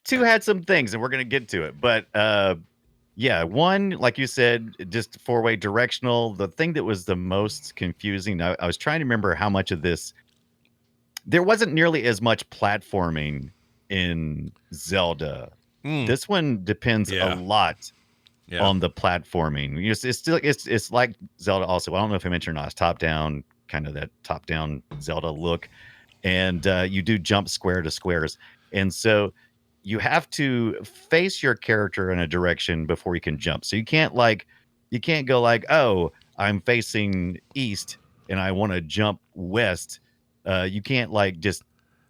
2 had some things, and we're going to get to it. But 1, like you said, just 4-way directional. The thing that was the most confusing, I was trying to remember how much of this. There wasn't nearly as much platforming in Zelda. This one depends a lot on the platforming. It's like Zelda also. I don't know if I mentioned or not. It's top down, kind of that top down Zelda look, and you do jump square to squares, and so you have to face your character in a direction before you can jump. So you can't go like, oh, I'm facing east and I want to jump west. You can't like just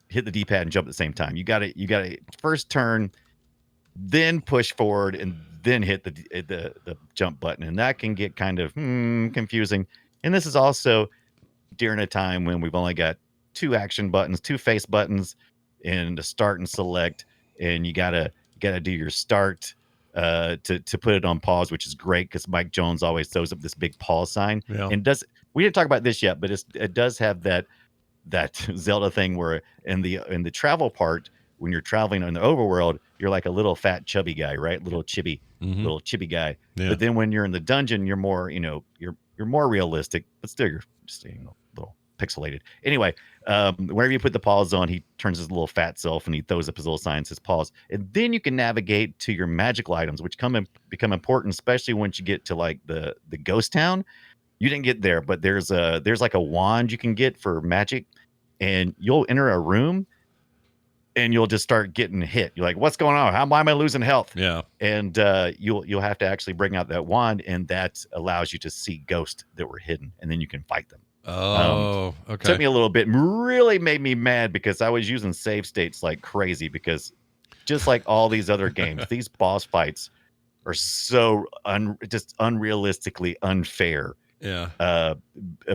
hit the D-pad and jump at the same time. You got to first turn, then push forward, and then hit the jump button, and that can get kind of confusing. And this is also during a time when we've only got 2 action buttons, 2 face buttons, and a start and select. and you gotta do your start to put it on pause, which is great because Mike Jones always throws up this big pause sign. Yeah. And we didn't talk about this yet, but it does have that Zelda thing where in the travel part, when you're traveling in the overworld, you're like a little fat chubby guy, right? Little chibi guy. Yeah. But then when you're in the dungeon, you're more, you're more realistic, but still you're just a little pixelated. Anyway, whenever you put the pause on, he turns his little fat self and he throws up his little sign, says pause. And then you can navigate to your magical items, which become important, especially once you get to like the ghost town. You didn't get there, but there's like a wand you can get for magic, and you'll enter a room and you'll just start getting hit. You're like, what's going on? Why am I losing health? Yeah. And you'll have to actually bring out that wand, and that allows you to see ghosts that were hidden, and then you can fight them. Oh, okay. Took me a little bit, really made me mad because I was using save states like crazy, because just like all these other games, these boss fights are so just unrealistically unfair. Yeah.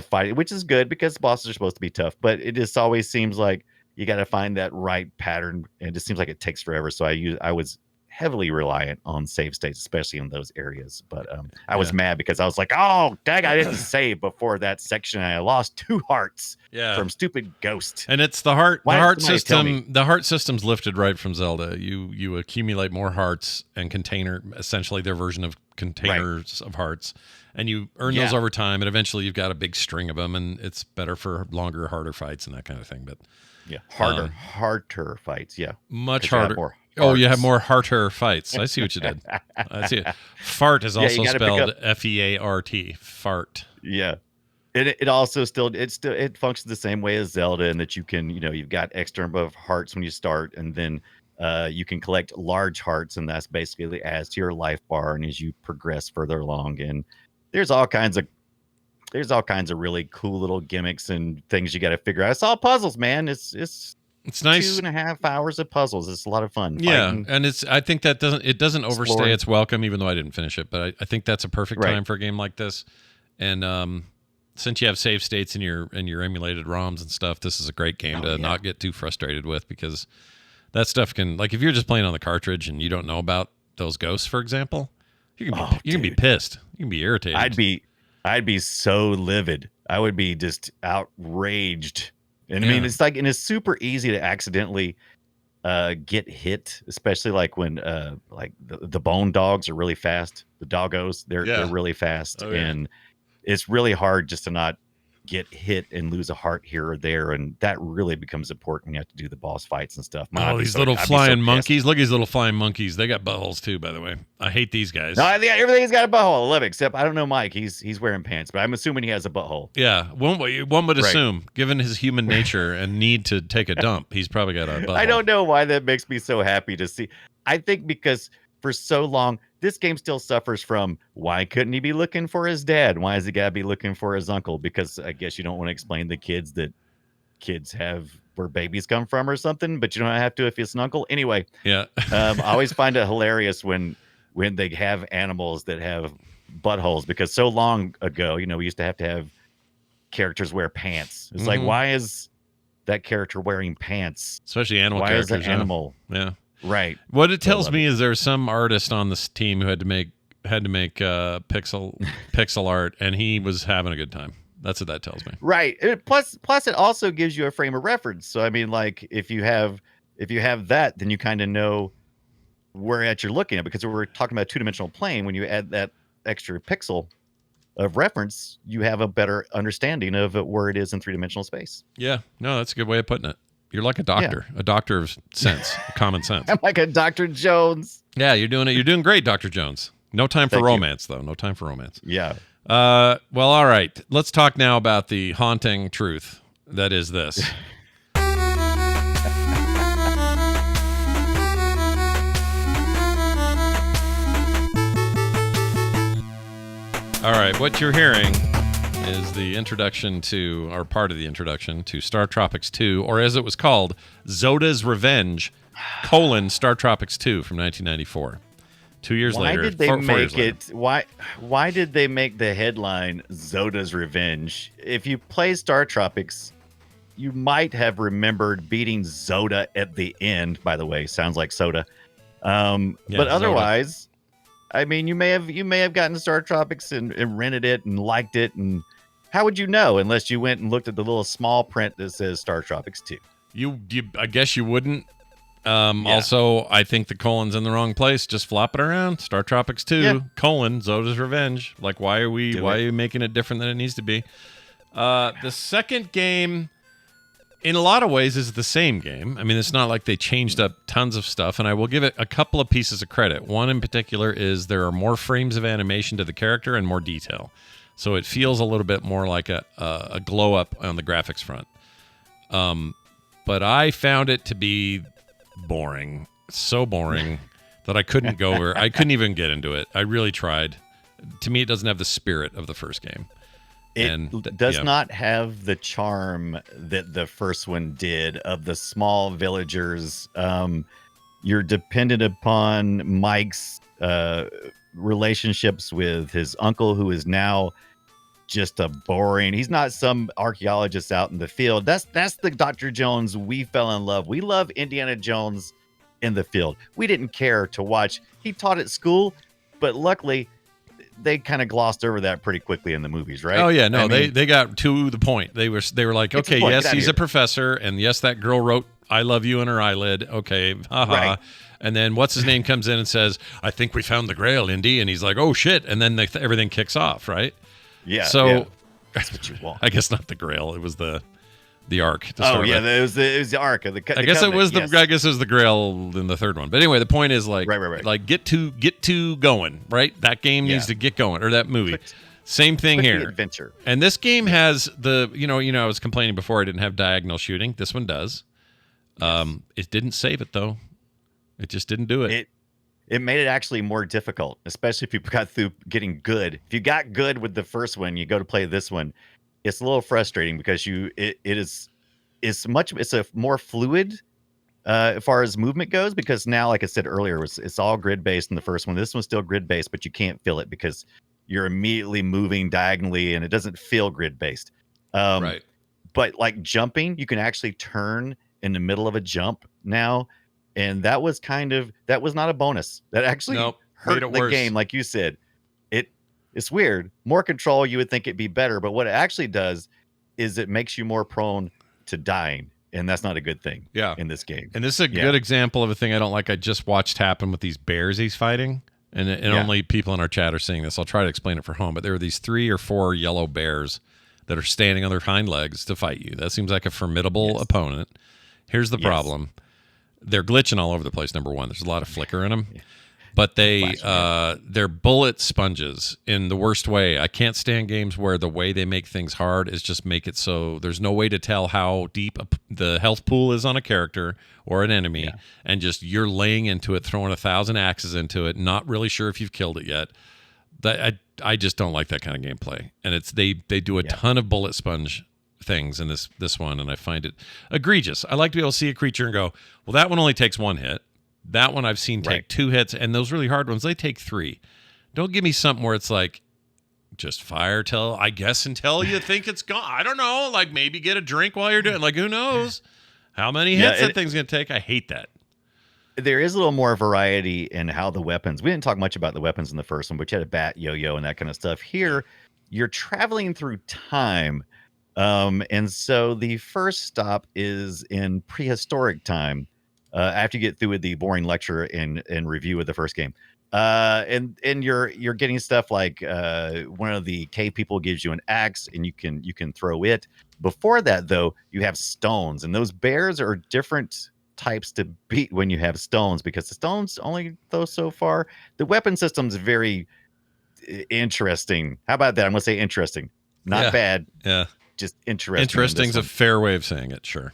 Fight, which is good because bosses are supposed to be tough, but it just always seems like you got to find that right pattern, and it just seems like it takes forever. So I was heavily reliant on save states, especially in those areas. But I was mad because I was like, oh dang, I didn't save before that section, and I lost 2 hearts from stupid ghost. And it's the heart system. The heart system's lifted right from Zelda. You accumulate more hearts and essentially their version of containers of hearts, and you earn those over time, and eventually you've got a big string of them, and it's better for longer, harder fights and that kind of thing. But harder fights, much harder. Oh, you have more harder fights. I see what you did. I see it. Fart is also spelled F-E-A-R-T. Fart. Yeah. It also it functions the same way as Zelda, in that you can, you've got extra number of hearts when you start, and then you can collect large hearts, and that's basically adds to your life bar, and as you progress further along. And there's all kinds of really cool little gimmicks and things you got to figure out. It's all puzzles, man. It's nice. 2.5 hours of puzzles. It's a lot of fun. Yeah, fighting. And I think that doesn't overstay its welcome, even though I didn't finish it. But I think that's a perfect time for a game like this. And since you have save states in your emulated ROMs and stuff, this is a great game to not get too frustrated with, because that stuff can, like, if you're just playing on the cartridge and you don't know about those ghosts, for example, you can be pissed. You can be irritated. I'd be so livid. I would be just outraged. And I mean, it's super easy to accidentally get hit, especially like when like the bone dogs are really fast. The doggos, they're really fast, and it's really hard just to not get hit and lose a heart here or there, and that really becomes important when you have to do the boss fights and stuff. These little flying monkeys! Look at these little flying monkeys. They got buttholes too, by the way. I hate these guys. No, everything's got a butthole. I love it, except I don't know Mike. He's wearing pants, but I'm assuming he has a butthole. Yeah, one would assume, given his human nature and need to take a dump, he's probably got a butthole. I don't know why that makes me so happy to see. I think because for so long, this game still suffers from, why couldn't he be looking for his dad? Why has he got to be looking for his uncle? Because I guess you don't want to explain the kids that kids have where babies come from or something, but you don't have to if it's an uncle. Anyway, I always find it hilarious when they have animals that have buttholes, because so long ago, we used to have characters wear pants. It's like, why is that character wearing pants? Especially animal characters. Why is an animal? Yeah. Right. What it tells me is there's some artist on this team who had to make pixel art, and he was having a good time. That's what that tells me. Right. Plus it also gives you a frame of reference. So I mean, like, if you have that, then you kind of know where you're looking at, because we're talking about two-dimensional plane. When you add that extra pixel of reference, you have a better understanding of where it is in three-dimensional space. Yeah. No, that's a good way of putting it. You're like a doctor of sense, common sense. I'm like a Dr. Jones. Yeah, you're doing it. You're doing great, Dr. Jones. No time for romance, though. No time for romance. Yeah. Well, all right. Let's talk now about the haunting truth that is this. All right. What you're hearing is the introduction to, or part of the introduction to StarTropics 2, or as it was called, Zoda's Revenge, StarTropics 2 from 1994. 2 years later. Why did they make it? Why did they make the headline Zoda's Revenge? If you play StarTropics, you might have remembered beating Zoda at the end. By the way, sounds like soda. But Zoda. otherwise, I mean, you may have gotten StarTropics and rented it and liked it, and how would you know unless you went and looked at the little small print that says StarTropics 2? You I guess you wouldn't. Also, I think the colon's in the wrong place. Just flop it around. StarTropics 2, colon, Zoda's Revenge. Like, why are you making it different than it needs to be? The second game, in a lot of ways, is the same game. I mean, it's not like they changed up tons of stuff, and I will give it a couple of pieces of credit. One in particular is there are more frames of animation to the character and more detail. So it feels a little bit more like a glow up on the graphics front. But I found it to be boring, so boring that I couldn't go over. I couldn't even get into it. I really tried. To me, it doesn't have the spirit of the first game. It does not have the charm that the first one did of the small villagers. You're dependent upon Mike's relationships with his uncle, who is now just a boring. He's not some archaeologist out in the field. That's the Dr. Jones we fell in love. We love Indiana Jones in the field. We didn't care to watch. He taught at school, but luckily they kind of glossed over that pretty quickly in the movies, right? Oh yeah, no, they got to the point. They were like, okay, yes, he's a professor, and yes, that girl wrote "I love you" in her eyelid. Okay, haha. Right. And then what's his name comes in and says, "I think we found the Grail, Indy," and he's like, "Oh shit!" And then everything kicks off, right? Yeah. So that's what you want. I guess not the Grail. It was the Ark. It was the Ark of the. I guess it was I guess it was the Grail in the third one. But anyway, the point is like, like get to going, right? That game needs to get going, or that movie. Same thing here. Adventure. And this game has the I was complaining before I didn't have diagonal shooting. This one does. It didn't save it though. It just didn't do it. It made it actually more difficult, especially if you got through getting good. If you got good with the first one, you go to play this one. It's a little frustrating because it's a more fluid as far as movement goes, because now, like I said earlier, it's all grid based in the first one. This one's still grid based, but you can't feel it because you're immediately moving diagonally and it doesn't feel grid based. Right. But like jumping, you can actually turn in the middle of a jump now. And that was not a bonus. That actually hurt the game, like you said. It's weird. More control, you would think it'd be better, but what it actually does is it makes you more prone to dying, and that's not a good thing. In this game. And this is a good example of a thing I don't like. I just watched happen with these bears he's fighting, and only people in our chat are seeing this. I'll try to explain it for home, but there are these 3 or 4 yellow bears that are standing on their hind legs to fight you. That seems like a formidable opponent. Here's the problem. They're glitching all over the place, number one. There's a lot of flicker in them. But they're bullet sponges in the worst way. I can't stand games where the way they make things hard is just make it so there's no way to tell how deep the health pool is on a character or an enemy, and just you're laying into it, throwing 1,000 axes into it, not really sure if you've killed it yet. I just don't like that kind of gameplay. And they do a ton of bullet sponge things in this one, and I find it egregious. I like to be able to see a creature and go, well, that one only takes 1 hit. That one I've seen take 2 hits, and those really hard ones, they take 3. Don't give me something where it's like, just fire until you think it's gone. I don't know, like maybe get a drink while you're doing it. Like, who knows how many hits that thing's going to take? I hate that. There is a little more variety in how the weapons, we didn't talk much about the weapons in the first one, but you had a bat, yo-yo, and that kind of stuff. Here, you're traveling through time. And so the first stop is in prehistoric time. After you get through with the boring lecture and review of the first game, and you're getting stuff like one of the cave people gives you an axe and you can throw it. Before that, though, you have stones, and those bears are different types to beat when you have stones, because the stones only go so far. The weapon system's very interesting. How about that? I'm gonna say interesting, not bad. Yeah, just interesting. Interesting's a fair way of saying it. Sure.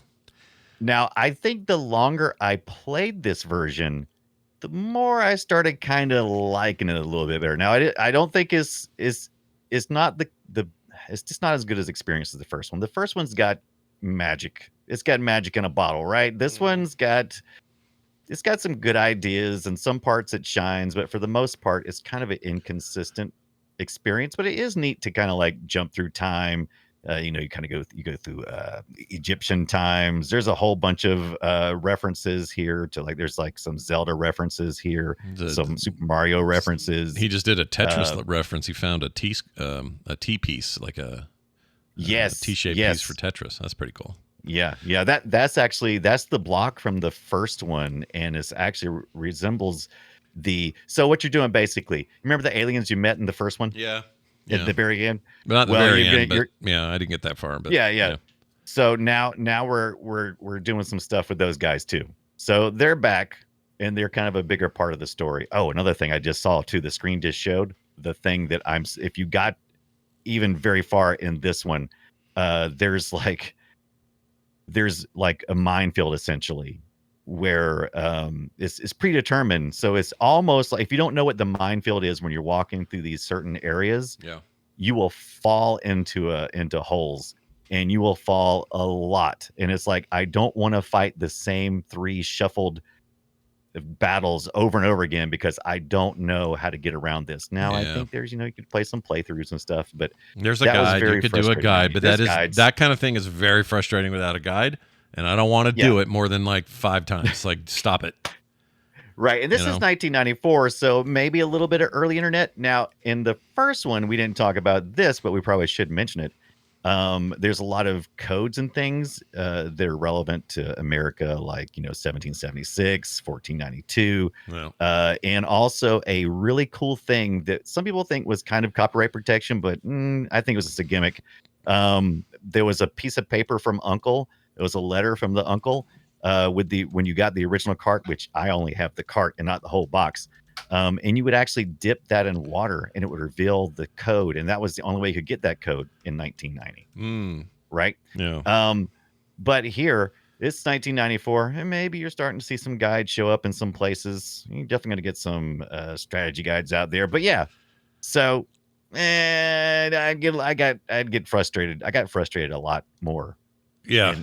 Now, I think the longer I played this version, the more I started kind of liking it a little bit better. Now, I don't think it's not it's just not as good as experience as the first one. The first one's got magic. It's got magic in a bottle, right? This one's got some good ideas, and some parts it shines, but for the most part, it's kind of an inconsistent experience. But it is neat to kind of like jump through time You kind of go through Egyptian times. There's a whole bunch of references here to there's some Zelda references here, some Super Mario references. He just did a Tetris reference. He found a T piece, like a T-shaped piece for Tetris. That's pretty cool. Yeah. That's the block from the first one, and it actually resembles So what you're doing basically, remember the aliens you met in the first one? Yeah. At the very end, but not the very end. But I didn't get that far. But yeah. So now we're doing some stuff with those guys too. So they're back, and they're kind of a bigger part of the story. Oh, another thing I just saw too. The screen just showed the thing that if you got even very far in this one, there's like a minefield essentially, where it's predetermined. So it's almost like if you don't know what the minefield is when you're walking through these certain areas, you will fall into holes, and you will fall a lot. And it's like, I don't want to fight the same 3 shuffled battles over and over again because I don't know how to get around this. Now I think there's you could play some playthroughs and stuff, but there's a guide. You could do a guide, but that kind of thing is very frustrating without a guide. And I don't want to do it more than 5 times. Stop it. Right. And this is 1994, so maybe a little bit of early internet. Now, in the first one, we didn't talk about this, but we probably should mention it. There's a lot of codes and things that are relevant to America, 1776, 1492. And also a really cool thing that some people think was kind of copyright protection, but I think it was just a gimmick. There was a piece of paper from Uncle. It was a letter from the uncle when you got the original cart, which I only have the cart and not the whole box. And you would actually dip that in water, and it would reveal the code. And that was the only way you could get that code in 1990. Right? Yeah. But here, it's 1994, and maybe you're starting to see some guides show up in some places. You're definitely going to get some strategy guides out there. But yeah, so I'd get frustrated. I got frustrated a lot more. Yeah,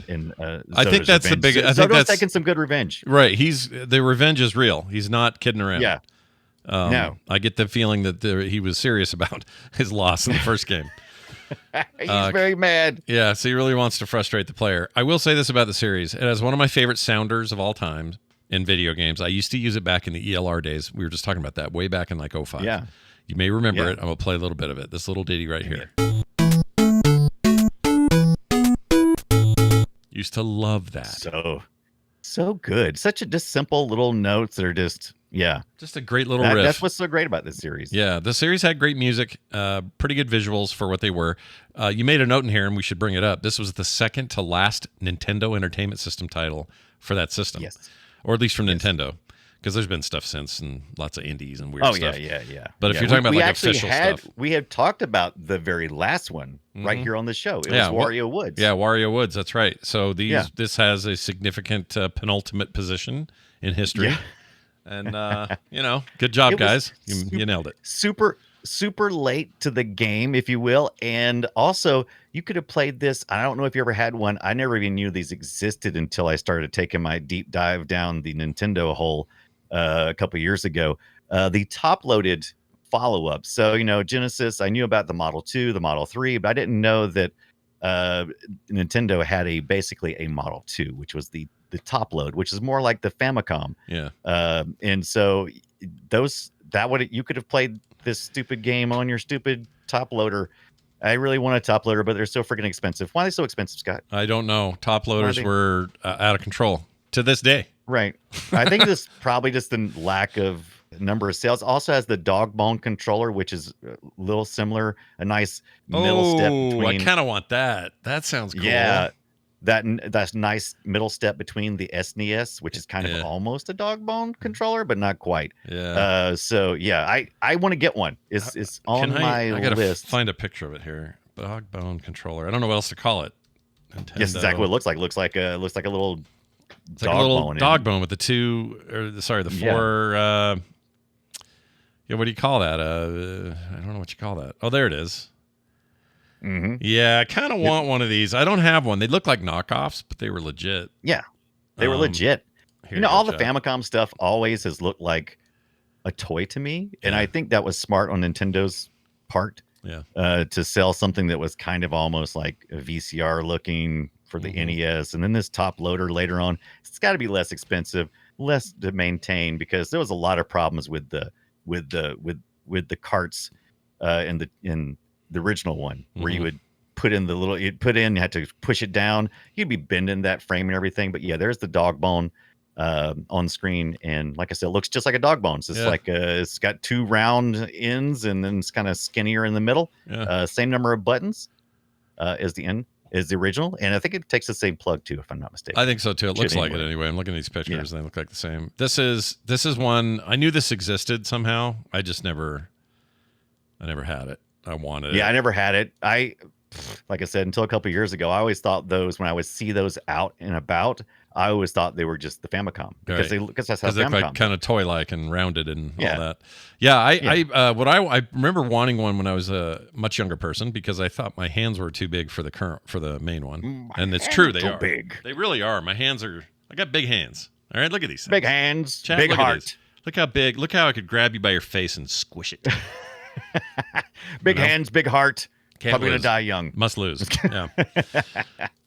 I think that's the big. I think that's taking some good revenge. Right, the revenge is real. He's not kidding around. Yeah, no, I get the feeling that he was serious about his loss in the first game. He's very mad. Yeah, so he really wants to frustrate the player. I will say this about the series: it has one of my favorite sounders of all time in video games. I used to use it back in the ELR days. We were just talking about that way back in 05. Yeah, you may remember it. I'm gonna play a little bit of it. This little ditty right here. Used to love that. So good. Such just simple little notes that are just a great little riff. That's what's so great about this series. Yeah, the series had great music, pretty good visuals for what they were. You made a note in here, and we should bring it up. This was the second to last Nintendo Entertainment System title for that system, or at least from Nintendo, because there's been stuff since and lots of indies and weird stuff. Yeah. But if you're talking about official stuff, we had talked about the very last one right here on the show. It was Wario Woods. Yeah, Wario Woods. That's right. So this has a significant penultimate position in history. Yeah. And good job, guys. You nailed it. Super late to the game, if you will. And also, you could have played this. I don't know if you ever had one. I never even knew these existed until I started taking my deep dive down the Nintendo hole a couple of years ago. The top-loaded follow-up. So, Genesis, I knew about the Model 2, the Model 3, but I didn't know that Nintendo had basically a Model 2, which was the top load, which is more like the Famicom. Yeah. And so you could have played this stupid game on your stupid top loader. I really want a top loader, but they're so freaking expensive. Why are they so expensive, Scott? I don't know. Top loaders were out of control to this day. Right. I think this probably just the lack of number of sales. Also has the dog bone controller, which is a little similar. A nice middle step between. I kind of want that. That sounds cool. Yeah. That's nice middle step between the SNES, which is kind of almost a dog bone controller, but not quite. Yeah. I want to get one. It's on my I gotta list. Find a picture of it here. Dog bone controller. I don't know what else to call it. Nintendo. Yes, exactly what it looks like. Looks like a little it's like a little dog bone with the four. What do you call that? I don't know what you call that. Oh, there it is. Mm-hmm. Yeah, I kind of want one of these. I don't have one. They look like knockoffs, but they were legit. Yeah, they were legit. All the Famicom stuff always has looked like a toy to me, and I think that was smart on Nintendo's part. to sell something that was kind of almost like a VCR looking for the NES, and then this top loader later on. It's got to be less expensive, less to maintain, because there was a lot of problems with the carts in the original one, where you would put in you had to push it down, you'd be bending that frame and everything. But yeah, there's the dog bone on screen, and like I said, it looks just like a dog bone. So it's like it's got 2 round ends, and then it's kind of skinnier in the middle. Same number of buttons as the original, and I think it takes the same plug too, if I'm not mistaken. I think so too. It looks like it anyway. I'm looking at these pictures, and they look like the same. This is one I knew this existed somehow. I never had it. I wanted it. Yeah, I never had it. Like I said, until a couple of years ago, I always thought those, when I would see those out and about, I always thought they were just the Famicom, because that's how they're Famicom. Like kind of toy-like and rounded and all that. Yeah, I remember wanting one when I was a much younger person, because I thought my hands were too big for the main one, and it's true, they are big. They really are. My hands are. I got big hands. All right, look at these things. Big hands, Chad, big heart. Look how big. Look how I could grab you by your face and squish it. Big hands, big heart. Probably going to die young. Must lose. Yeah.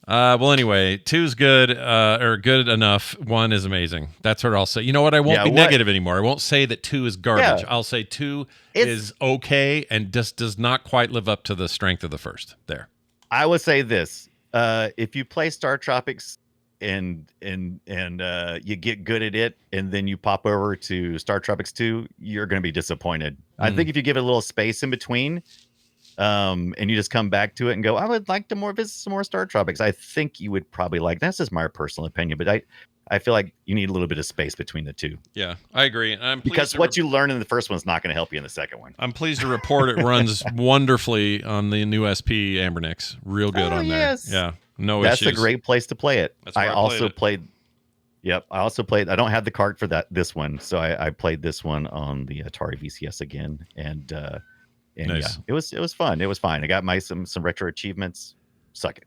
Well, anyway, 2's good, or good enough. 1 is amazing. That's what I'll say. You know what? I won't be negative anymore. I won't say that 2 is garbage. Yeah. I'll say 2 is okay and just does not quite live up to the strength of the first. There. I would say this: if you play StarTropics and you get good at it, and then you pop over to StarTropics 2, you're going to be disappointed. I think if you give it a little space in between, and you just come back to it and go, I would like to visit some more StarTropics, I think you would probably like. That's just my personal opinion, but I feel like you need a little bit of space between the two. Yeah, I agree. Because what you learn in the first one is not going to help you in the second one. I'm pleased to report it runs wonderfully on the new SP Ambernix. Real good on there. Yes. Yeah, no That's issues. That's a great place to play it. I also played. Yep, I also played. I don't have the cart for this one, so I played this one on the Atari VCS again, and nice. Yeah, it was fun. It was fine. I got some retro achievements. Suck it.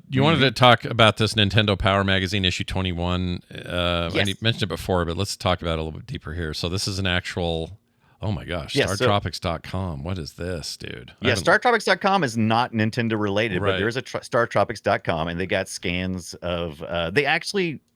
You wanted to talk about this Nintendo Power Magazine issue 21. Yes. I mentioned it before, but let's talk about it a little bit deeper here. So this is an actual, oh my gosh, StarTropics.com. What is this, dude? Yeah, StarTropics.com is not Nintendo related, but there is a StarTropics.com, and they got scans of,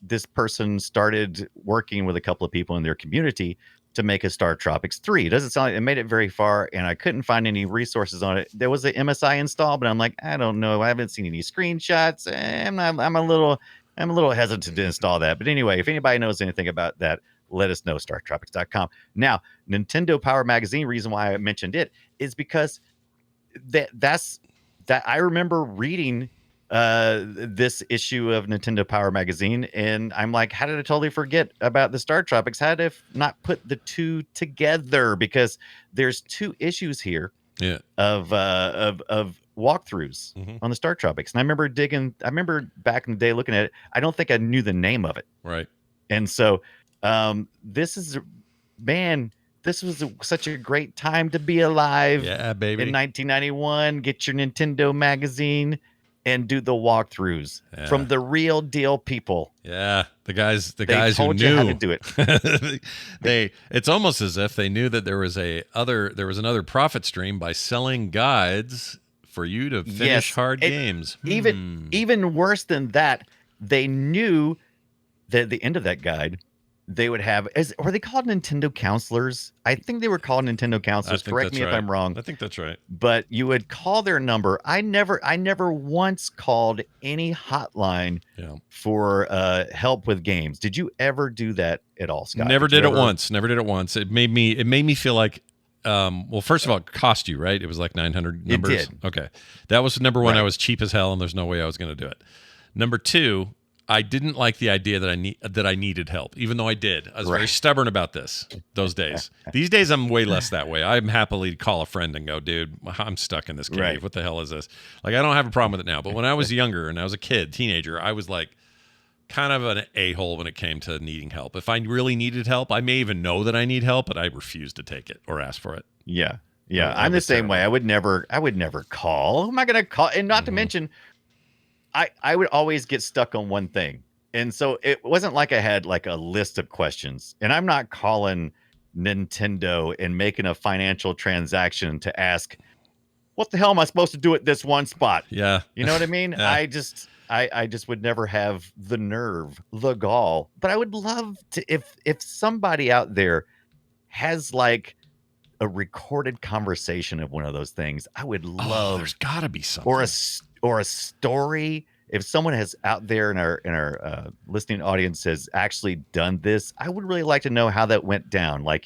this person started working with a couple of people in their community to make a StarTropics 3. It doesn't sound like it made it very far, and I couldn't find any resources on it. There was an MSI install, but I'm like, I don't know. I haven't seen any screenshots. I'm a little hesitant to install that. But anyway, if anybody knows anything about that, let us know. StarTropics.com. Now, Nintendo Power Magazine, reason why I mentioned it is because that's I remember reading this issue of Nintendo Power Magazine, and I'm like, how did I totally forget about the StarTropics? How did I not put the two together? Because there's 2 issues here of walkthroughs on the StarTropics, and I remember back in the day looking at it. I don't think I knew the name of it, right? And so this was such a great time to be alive. Yeah, baby. In 1991, get your Nintendo magazine and do the walkthroughs from the real deal people. Yeah, the guys who knew how to do it. It's almost as if they knew that there was another profit stream by selling guides for you to finish hard games. Even worse than that, they knew that at the end of that guide, they would have, were they called Nintendo counselors? I think they were called Nintendo counselors. Correct me if I'm wrong. I think that's right. But you would call their number. I never once called any hotline for help with games. Did you ever do that at all, Scott? Never did it once. It made me feel like, well, first of all, it cost you, right? It was like 900 numbers. It did. Okay. That was number 1. Right. I was cheap as hell, and there's no way I was going to do it. Number 2, I didn't like the idea that I needed help, even though I did. I was very stubborn about those days. These days, I'm way less that way. I'm happily call a friend and go, dude, I'm stuck in this cave. Right. What the hell is this? Like, I don't have a problem with it now. But when I was younger and I was a kid, teenager, I was like kind of an a-hole when it came to needing help. If I really needed help, I may even know that I need help, but I refused to take it or ask for it. Yeah. Yeah. I'm the same way. I would never call. Who am I going to call? And not to mention, I would always get stuck on one thing. And so it wasn't like I had like a list of questions. And I'm not calling Nintendo and making a financial transaction to ask, what the hell am I supposed to do at this one spot? Yeah. You know what I mean? Yeah. I just would never have the nerve, the gall. But I would love to if somebody out there has like a recorded conversation of one of those things. I would love. There's got to be something. Or a story. If someone has out there in our listening audience has actually done this, I would really like to know how that went down. Like,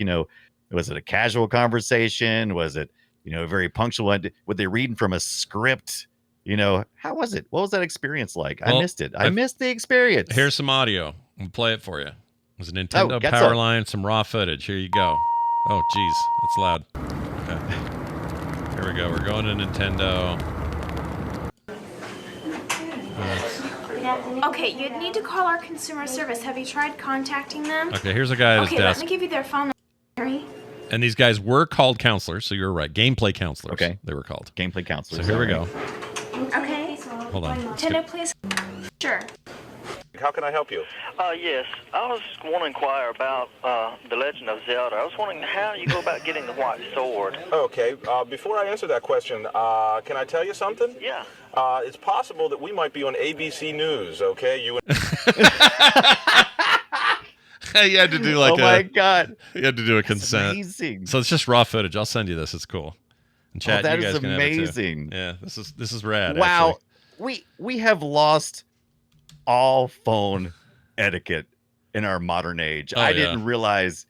was it a casual conversation? Was it, a very punctual one? Were they reading from a script? How was it? What was that experience like? Well, I missed it. I missed the experience. Here's some audio. I'll play it for you. It was a Nintendo get power some. line, some raw footage. Here you go. Oh, geez. That's loud. Okay. Here we go. We're going to Nintendo. Okay, you'd need to call our consumer service. Have you tried contacting them? Okay, here's a guy at his Okay, desk. let me give you their phone number. And these guys were called counselors, so you're right. Gameplay counselors. Okay. They were called. Gameplay counselors. So here we go. Okay. Hold on. Nintendo, please. Sure. How can I help you? Yes. I was want to inquire about The Legend of Zelda. I was wondering how you go about getting the white sword. Okay. Before I answer that question, can I tell you something? Yeah. It's possible that we might be on ABC News, okay? You had to do like my God. You had to do a consent. Amazing. So it's just raw footage. I'll send you this. It's cool. And chat, that you guys is can have it too. amazing. Yeah, this is rad. Wow. Actually. We have lost all phone etiquette in our modern age. Oh, I yeah. didn't realize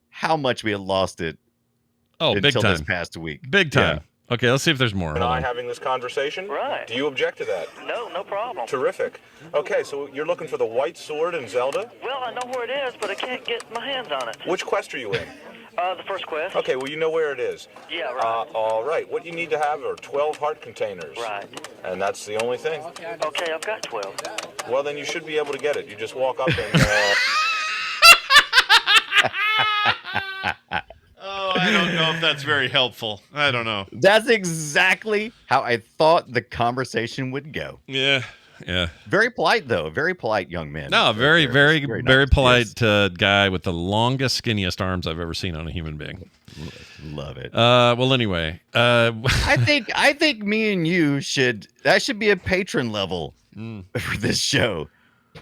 how much we had lost it Big until time. this past week. Big time. Okay, let's see if there's more. and Hold I on. having this conversation? Right. Do you object to that? No problem. Terrific. Okay, so you're looking for the white sword in Zelda? Well, I know where it is, but I can't get my hands on it. Which quest are you in? The first quest. Okay, well, you know where it is. Yeah, right. All right. What you need to have are 12 heart containers. Right. And that's the only thing. Okay, I've got 12. Well, then you should be able to get it. You just walk up and... Oh, I don't know if that's very helpful. I don't know. That's exactly how I thought the conversation would go. Yeah. Very polite, though. Very polite young man. No, very, There. very, Very very nice. polite guy with the longest, skinniest arms I've ever seen on a human being. Love it. Well, anyway, I think me and you that should be a patron level for this show.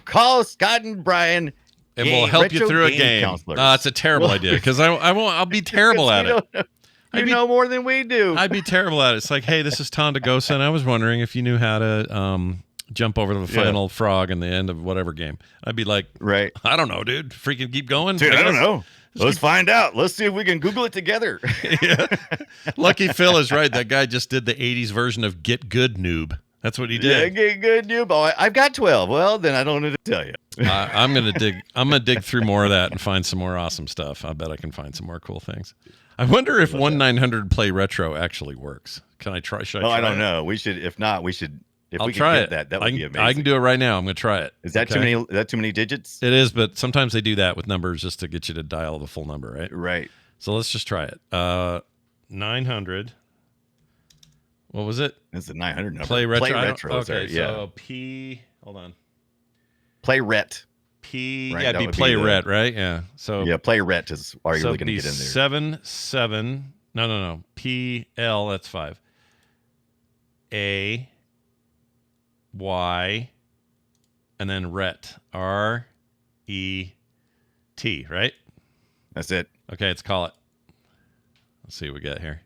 Call Scott and Brian. and we'll help you retro through a game. counselors. It's a terrible idea because I'll be terrible at it. You know more than we do. I'd be terrible at it. It's like, hey, this is Tondagosa, and I was wondering if you knew how to jump over the final frog in the end of whatever game. I'd be like, right. I don't know, dude. Freaking keep going. Dude, I don't guess. know. Let's find out. Let's see if we can Google it together. Yeah. Lucky Phil is right. That guy just did the 80s version of Get Good Noob. That's what he Yeah, did. get good, new boy. I've got 12. Well, then I don't need to tell you. I'm gonna dig through more of that and find some more awesome stuff. I bet I can find some more cool things. I wonder if 1-900 Play Retro actually works. Can I try? Should I try I don't it? know. We should. If not, we should. If I'll we try could get it. that would be amazing. I can do it right now. I'm gonna try it. Is that Okay? too many? Is that too many digits? It is, but sometimes they do that with numbers just to get you to dial the full number, right? Right. So let's just try it. 900. What was it? It's a 900 number. Play Retro. Play I don't- retro. Okay, Yeah. so P. Hold on. Play ret. P. Right, Yeah, that it'd be would be play the- ret, right? Yeah. So Yeah. Play ret is are you so really going to it'd get be in there? 7. No. PL. That's 5. A. Y. And then ret. RET. Right? That's it. Okay, let's call it. Let's see what we got here.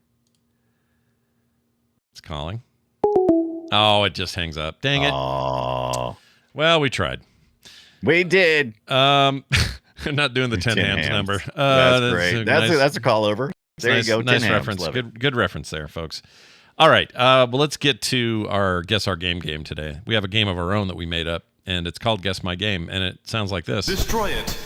It's calling. Oh, it just hangs up. Dang it. Oh, Well, we tried. we did. Not doing the 10 hams hams. number. That's great. a That's nice- a call over. There nice, you go. 10 Nice hams. reference. Love it. Good reference there, folks. All right. Well, let's get to our Guess Our Game today. We have a game of our own that we made up, and it's called Guess My Game, and it sounds like this. Destroy it.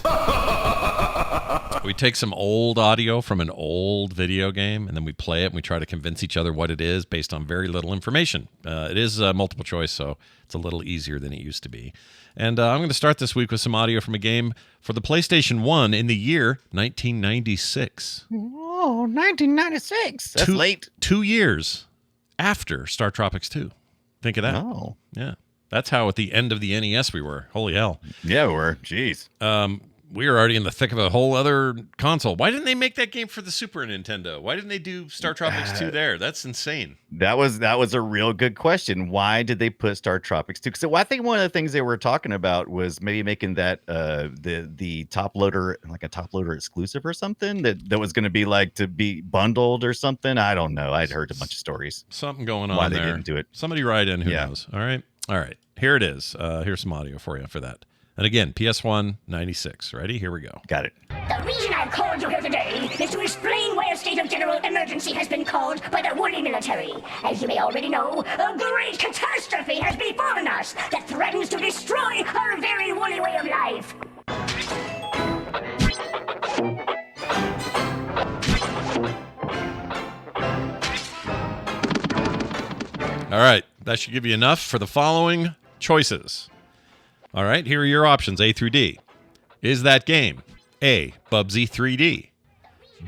We take some old audio from an old video game, and then we play it, and we try to convince each other what it is based on very little information. It is multiple choice, so it's a little easier than it used to be. And I'm going to start this week with some audio from a game for the PlayStation 1 in the year 1996. Oh, 1996. That's late. 2 years after StarTropics 2. Think of that. Oh, Yeah. That's how at the end of the NES we were. Holy hell. yeah, we're. Jeez. we were already in the thick of a whole other console. Why didn't they make that game for the Super Nintendo? Why didn't they do StarTropics 2 there? That's insane. That was a real good question. Why did they put StarTropics 2? So I think one of the things they were talking about was maybe making that the top loader, like a top loader exclusive or something that was going to be like to be bundled or something. I don't know. I'd heard a bunch of stories. Something going on why there. they didn't do it. Somebody write in. Who knows? All right. Here it is. Here's some audio for you for that. And again, PS1 96. Ready? Here we go. Got it. The reason I've called you here today is to explain why a state of general emergency has been called by the woolly military. As you may already know, a great catastrophe has befallen us that threatens to destroy our very woolly way of life. All right. That should give you enough for the following choices. All right, here are your options, A through D. Is that game A, Bubsy 3D,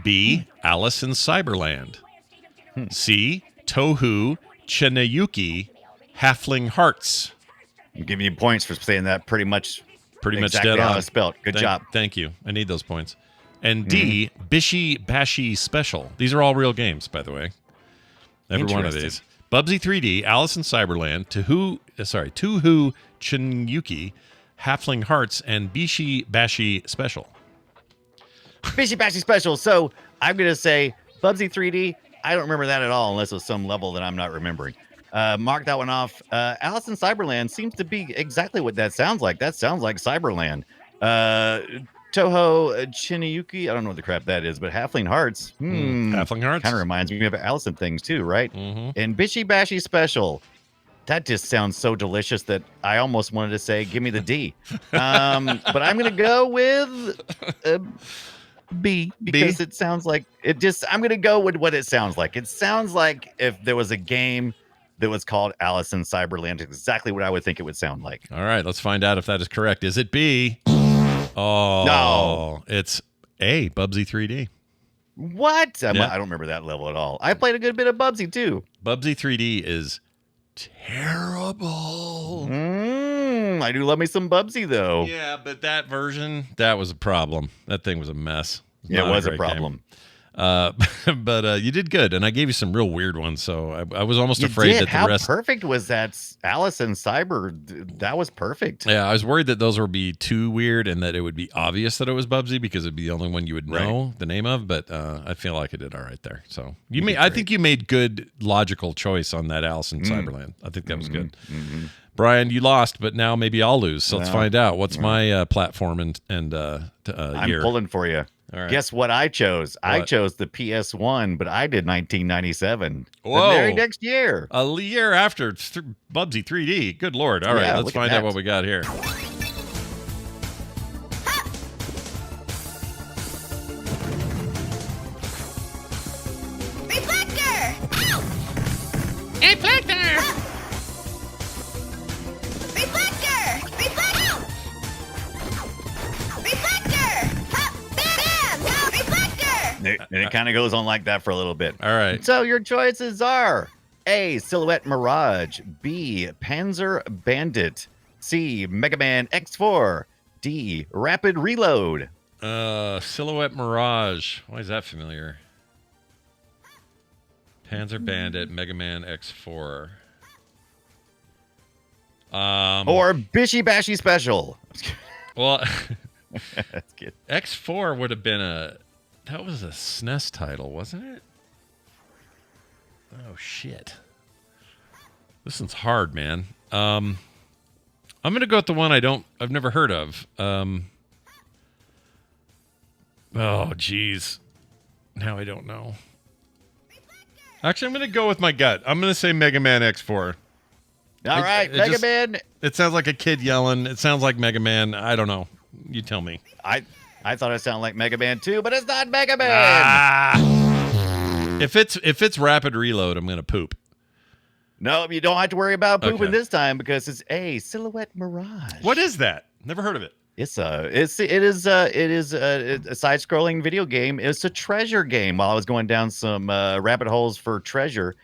B, Alice in Cyberland, C, Tohu Chinayuki Halfling Hearts? I'm giving you points for saying that pretty much exactly dead how on. it's spelled. Good job. Thank you. I need those points. And D, Bishi Bashi Special. These are all real games, by the way. Every one of these. Bubsy 3D, Alice in Cyberland, Tohu Chinayuki, Halfling Hearts, and Bishi Bashi Special. Bishi Bashi Special. So I'm going to say Bubsy 3D. I don't remember that at all unless it was some level that I'm not remembering. Mark that one off. Alice in Cyberland seems to be exactly what that sounds like. That sounds like Cyberland. Toho Chinayuki. I don't know what the crap that is, but Halfling Hearts. Halfling Hearts. Kind of reminds me of Alice and things too, right? Mm-hmm. And Bishi Bashi Special. That just sounds so delicious that I almost wanted to say, give me the D. But I'm going to go with B because it sounds like I'm going to go with what it sounds like. It sounds like if there was a game that was called Alice in Cyberland, exactly what I would think it would sound like. All right, let's find out if that is correct. Is it B? Oh, no. It's A, Bubsy 3D. What? I don't remember that level at all. I played a good bit of Bubsy too. Bubsy 3D is terrible. I do love me some Bubsy though. Yeah, but that version, that was a problem. That thing was a mess. It was a problem. But you did good, and I gave you some real weird ones, so I was almost afraid that the rest. How perfect was that Alice in Cyber? That was perfect. Yeah, I was worried that those would be too weird and that it would be obvious that it was Bubsy because it'd be the only one you would know the name of. But I feel like I did all right there. So I think you made good logical choice on that Alice in Cyberland. I think that was good. Mm-hmm. Brian, you lost, but now maybe I'll lose. So let's find out. What's my platform and I'm year? pulling for you. All right. Guess what I chose? What? I chose the PS1, but I did 1997. Whoa. The very next year. A year after Bubsy 3D. Good Lord. All right, let's find out what we got here. Reflector! Ow! Reflector! Reflector! Reflector! Reflector! Bam! Reflector! And it kind of goes on like that for a little bit. All right. So your choices are A, Silhouette Mirage, B, Panzer Bandit, C, Mega Man X4, D, Rapid Reload. Silhouette Mirage. Why is that familiar? Panzer Bandit, Mega Man X4. Or Bishi Bashi Special. Well, That's good. X4 would have been that was a SNES title, wasn't it? Oh shit. This one's hard, man. I'm gonna go with the one I've never heard of. Oh geez. Now I don't know. Actually, I'm gonna go with my gut. I'm gonna say Mega Man X4. All right, Mega Man. It sounds like a kid yelling. It sounds like Mega Man. I don't know. You tell me. I thought it sounded like Mega Man 2, but it's not Mega Man. If it's Rapid Reload, I'm gonna poop. No, you don't have to worry about pooping Okay. this time because it's a Silhouette Mirage. What is that? Never heard of it. It is a side-scrolling video game. It's a treasure game. While I was going down some rabbit holes for treasure,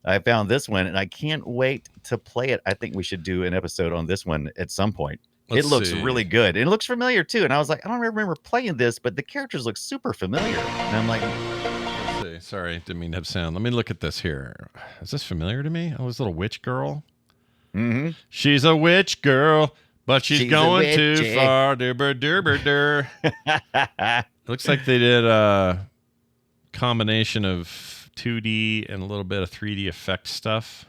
I found this one, and I can't wait to play it. I think we should do an episode on this one at some point. It looks really good. It looks familiar too. And I was like, I don't remember playing this, but the characters look super familiar. And I'm like, let's see. Sorry, didn't mean to have sound. Let me look at this here. Is this familiar to me? Oh, this little witch girl. Mm-hmm. She's a witch girl, but she's going too far. Looks like they did a combination of 2D and a little bit of 3D effect stuff.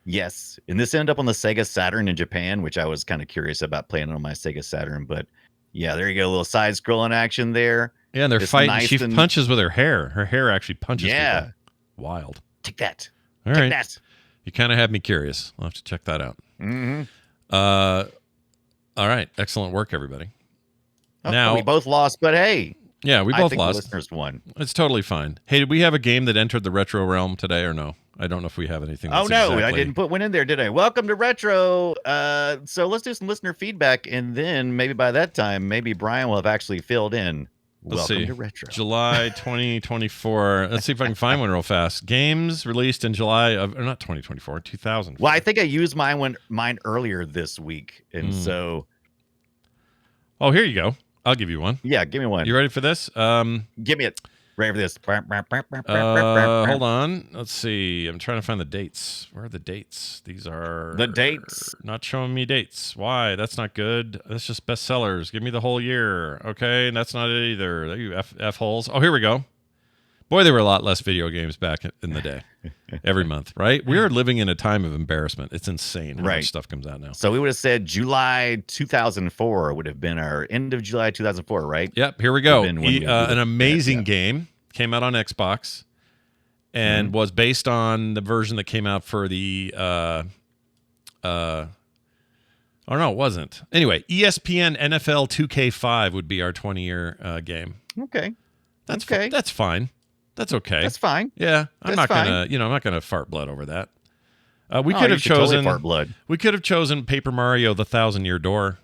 Yes. And this ended up on the Sega Saturn in Japan, which I was kind of curious about playing on my Sega Saturn. But yeah, there you go. A little side scrolling action there. Yeah, and they're fighting. Nice she punches with her hair. Her hair actually punches people. Wild. Take that. All right. That. You kind of had me curious. I'll have to check that out. Mm-hmm. All right. Excellent work, everybody. Now we both lost, but hey. Yeah, we both lost. The listeners won. It's totally fine. Hey, did we have a game that entered the retro realm today or no? I don't know if we have anything. Oh, no, I didn't put one in there, did I? Welcome to Retro. So let's do some listener feedback, and then maybe by that time, maybe Brian will have actually filled in. Welcome to Retro. July 2024. Let's see if I can find one real fast. Games released in July of, or not 2024, 2000. Well, I think I used mine earlier this week, and so. Oh, here you go. I'll give you one. Yeah, give me one. You ready for this? Give me it. Ready for this. Hold on. Let's see. I'm trying to find the dates. Where are the dates? These are the dates. Not showing me dates. Why? That's not good. That's just bestsellers. Give me the whole year. Okay, that's not it either. You F holes. Oh, here we go. Boy, there were a lot less video games back in the day. Every month, right? We are living in a time of embarrassment. It's insane how much stuff comes out now. So we would have said July 2004 would have been our end of July 2004, right? Yep, here we go. An amazing game came out on Xbox and was based on the version that came out for the oh no, it wasn't. Anyway, ESPN NFL 2K5 would be our 20-year game. Okay. That's fine. That's okay. That's fine. Yeah, I'm not gonna fart blood over that. We could have chosen totally fart blood. We could have chosen Paper Mario: The 1,000-Year Door.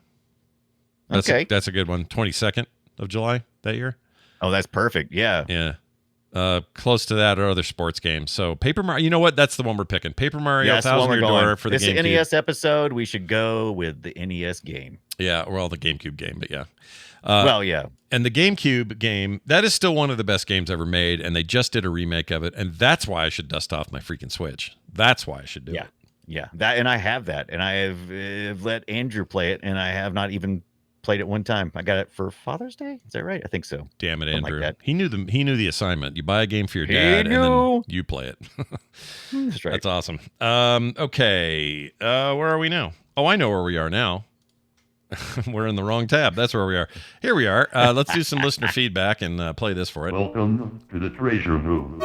That's a good one. 22nd of July that year. Oh, that's perfect. Yeah. Yeah. Close to that are other sports games. So Paper Mario. You know what? That's the one we're picking. Paper Mario: 1,000-Year Door for the GameCube. This NES episode, we should go with the NES game. Yeah, well, the GameCube game, but yeah. Yeah. And the GameCube game, that is still one of the best games ever made, and they just did a remake of it, and that's why I should dust off my freaking Switch. That's why I should do it. Yeah, that, and I have that, and I have let Andrew play it, and I have not even played it one time. I got it for Father's Day. Is that right? I think so. Damn it, Andrew! Like he knew the assignment. You buy a game for your dad, and then you play it. That's right. That's awesome. Okay, where are we now? Oh, I know where we are now. We're in the wrong tab. That's where we are. Here we are. Let's do some listener feedback and play this for it. Welcome to the treasure room.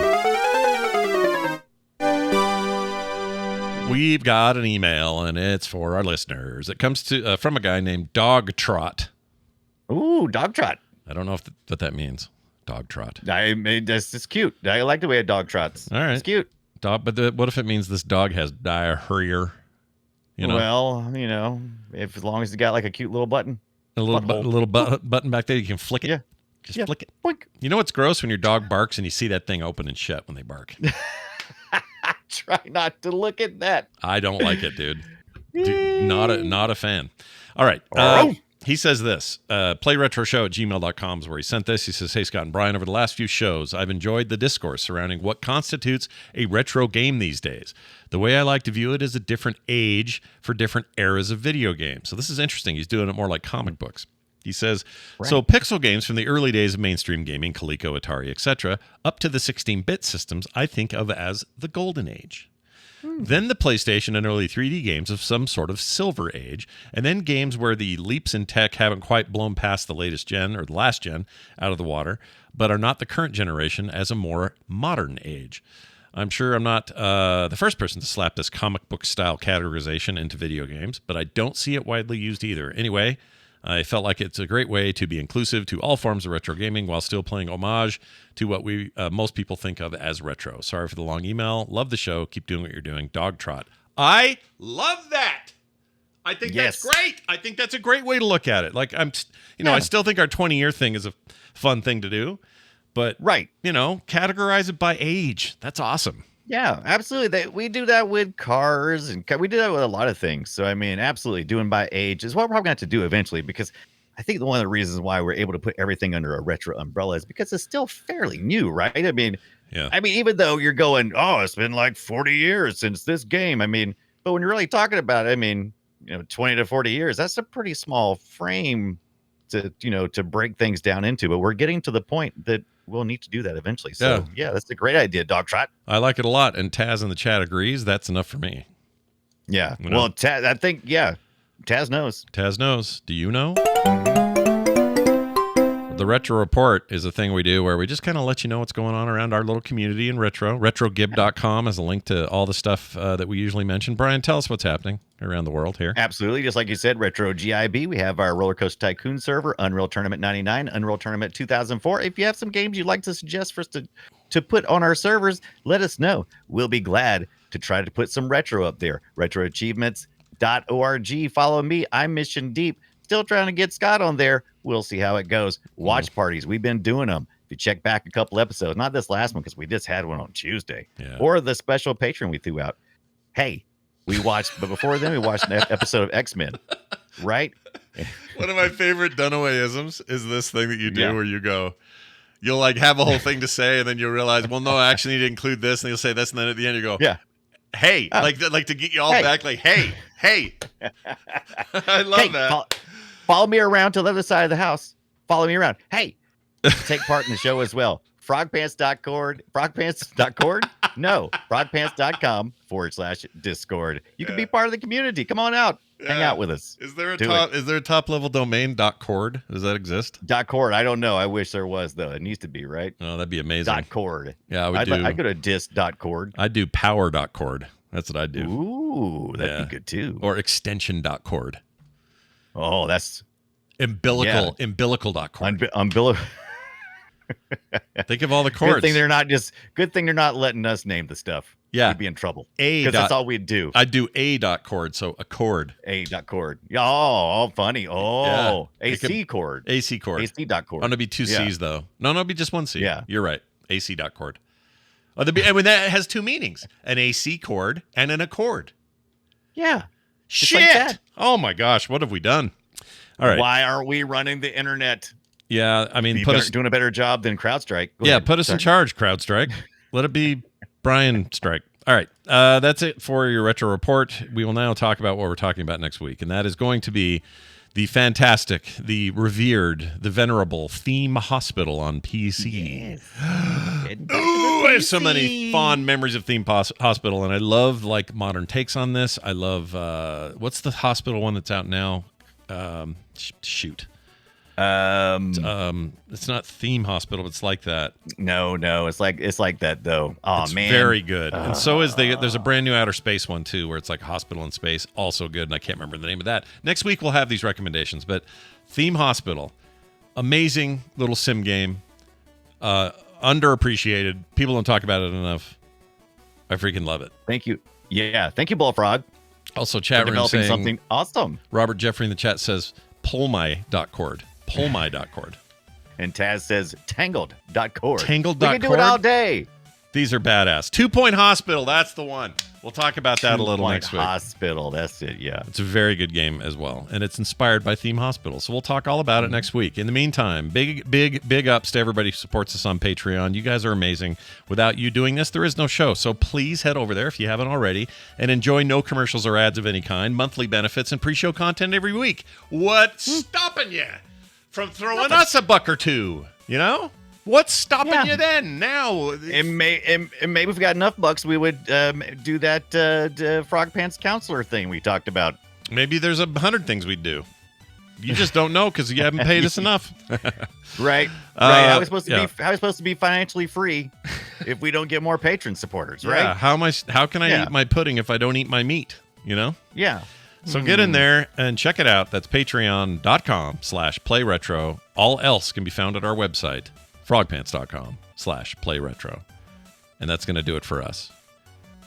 We've got an email, and it's for our listeners. It comes to from a guy named Dog Trot. Ooh, Dog Trot. I don't know what that means. Dog Trot. It's cute. I like the way a dog trots. All right. It's cute. But what if it means this dog has diarrhea? You know? Well, as long as it's got like a cute little button. A little button back there, you can flick it. Yeah. Just flick it. Boink. You know what's gross? When your dog barks and you see that thing open and shut when they bark. Try not to look at that. I don't like it, dude. Not a fan. All right. He says this, playretroshow@gmail.com is where he sent this. He says, hey, Scott and Brian, over the last few shows, I've enjoyed the discourse surrounding what constitutes a retro game these days. The way I like to view it is a different age for different eras of video games. So this is interesting. He's doing it more like comic books. He says, so pixel games from the early days of mainstream gaming, Coleco, Atari, etc., up to the 16-bit systems, I think of as the golden age. Then the PlayStation and early 3D games of some sort of silver age, and then games where the leaps in tech haven't quite blown past the latest gen or the last gen out of the water, but are not the current generation as a more modern age. I'm sure I'm not the first person to slap this comic book style categorization into video games, but I don't see it widely used either. Anyway, I felt like it's a great way to be inclusive to all forms of retro gaming while still paying homage to what we most people think of as retro. Sorry for the long email. Love the show. Keep doing what you're doing. Dog Trot. I love that. I think that's great. I think that's a great way to look at it. Like I still think our 20-year thing is a fun thing to do, but categorize it by age. That's awesome. Yeah, absolutely. We do that with cars, and we do that with a lot of things. So, I mean, absolutely, doing by age is what we're probably going to have to do eventually, because I think one of the reasons why we're able to put everything under a retro umbrella is because it's still fairly new, right? I mean, even though you're going, oh, it's been like 40 years since this game. I mean, but when you're really talking about it, I mean, 20 to 40 years, that's a pretty small frame to break things down into. But we're getting to the point that we'll need to do that eventually. So yeah, that's a great idea, Dog Trot. I like it a lot, and Taz in the chat agrees. That's enough for me. Yeah. Well, Taz, I think Taz knows. Taz knows. Do you know? The Retro Report is a thing we do where we just kind of let you know what's going on around our little community in retro. RetroGib.com has a link to all the stuff that we usually mention. Brian, tell us what's happening around the world here. Absolutely. Just like you said, Retro GIB. We have our Roller Coaster Tycoon server, Unreal Tournament 99, Unreal Tournament 2004. If you have some games you'd like to suggest for us to put on our servers, let us know. We'll be glad to try to put some retro up there. RetroAchievements.org. Follow me. I'm Mission Deep. Still trying to get Scott on there. We'll see how it goes. Watch parties. We've been doing them. If you check back a couple episodes, not this last one because we just had one on Tuesday, or the special Patreon we threw out. Hey, we watched, but before then we watched an episode of X-Men, right? One of my favorite Dunaway-isms is this thing that you do where you go, you'll like have a whole thing to say, and then you'll realize, well, no, I actually need to include this, and you'll say this, and then at the end you go, hey, like to get you all back, like, hey. I love that. Follow me around to the other side of the house. Follow me around. Hey, take part in the show as well. Frogpants.cord. No, frogpants.com/Discord. You can be part of the community. Come on out. Hang out with us. Is there a top level domain .cord? Does that exist? .cord. I don't know. I wish there was though. It needs to be, right? Oh, that'd be amazing. .cord. Yeah, I'd go to disc.cord. I'd do power.cord. That's what I'd do. Ooh, that'd be good too. Or extension.cord. Oh, that's umbilical.cord. Umbilical. Think of all the cords. Good thing they're not letting us name the stuff. Yeah. We'd be in trouble. Because that's all we'd do. I'd do a.cord, so a cord. A.cord. Oh, funny. Oh, AC cord. AC cord. AC.cord. I'm going to be two C's, though. No, it'll be just one C. Yeah. You're right. AC.cord. Oh, and that has two meanings. An AC cord and an accord. Yeah. Shit. Like oh, my gosh. What have we done? All right. Why aren't we running the internet? Yeah, I mean, doing a better job than CrowdStrike. Put us in charge, CrowdStrike. Let it be Brian Strike. All right, that's it for your retro report. We will now talk about what we're talking about next week, and that is going to be the fantastic, the revered, the venerable Theme Hospital on PC. Yes. Ooh, I have so many fond memories of Theme Hospital, and I love like modern takes on this. I love what's the hospital one that's out now? Shoot. It's not Theme Hospital, but it's like that. No, it's like that though. Oh, it's man, very good. And so is there's a brand new outer space one too, where it's like a hospital in space, also good. And I can't remember the name of that. Next week we'll have these recommendations, but Theme Hospital, amazing little sim game, underappreciated. People don't talk about it enough. I freaking love it. Thank you. Yeah, thank you, Bullfrog. Also, chat room developing saying something awesome. Robert Jeffrey in the chat says polmy.cord. Polmy.cord. And Taz says tangled.cord. Tangled.cord. We can do it all day. These are badass. 2 Point Hospital. That's the one. We'll talk about that a little next week. Hospital. That's it. Yeah. It's a very good game as well. And it's inspired by Theme Hospital. So we'll talk all about it next week. In the meantime, big ups to everybody who supports us on Patreon. You guys are amazing. Without you doing this, there is no show. So please head over there if you haven't already and enjoy no commercials or ads of any kind, monthly benefits, and pre-show content every week. What's stopping you from throwing us a buck or two? You know? What's stopping you then? Now, and maybe if we got enough bucks, we would do that Frog Pants counselor thing we talked about. Maybe there's 100 things we'd do. You just don't know because you haven't paid us enough. Right. How are we supposed to be financially free if we don't get more patron supporters? Right. Yeah. How can I eat my pudding if I don't eat my meat? You know. Yeah. So get in there and check it out. That's patreon.com/playretro. All else can be found at our website, frogpants.com/playretro. And that's going to do it for us.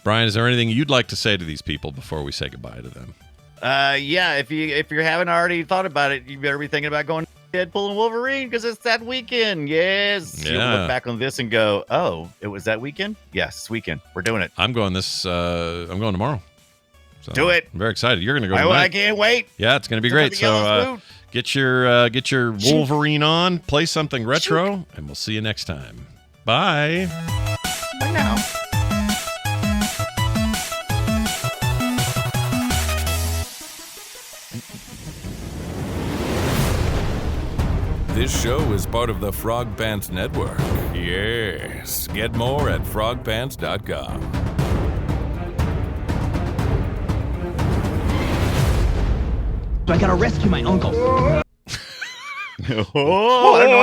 Brian, is there anything you'd like to say to these people before we say goodbye to them? If you haven't already thought about it, you better be thinking about going Deadpool and Wolverine because it's that weekend. Yes. You'll Yeah. look back on this and go, oh, it was that weekend? Yes, it's weekend. We're doing it. I'm going tomorrow. So Do it. I'm very excited. You're going to go I tonight. can't wait. Yeah, it's going to be great. So get your Wolverine on, play something retro, and we'll see you next time. Bye. Bye now. This show is part of the Frog Pants Network. Yes. Get more at frogpants.com. So I gotta rescue my uncle. Oh, I don't know.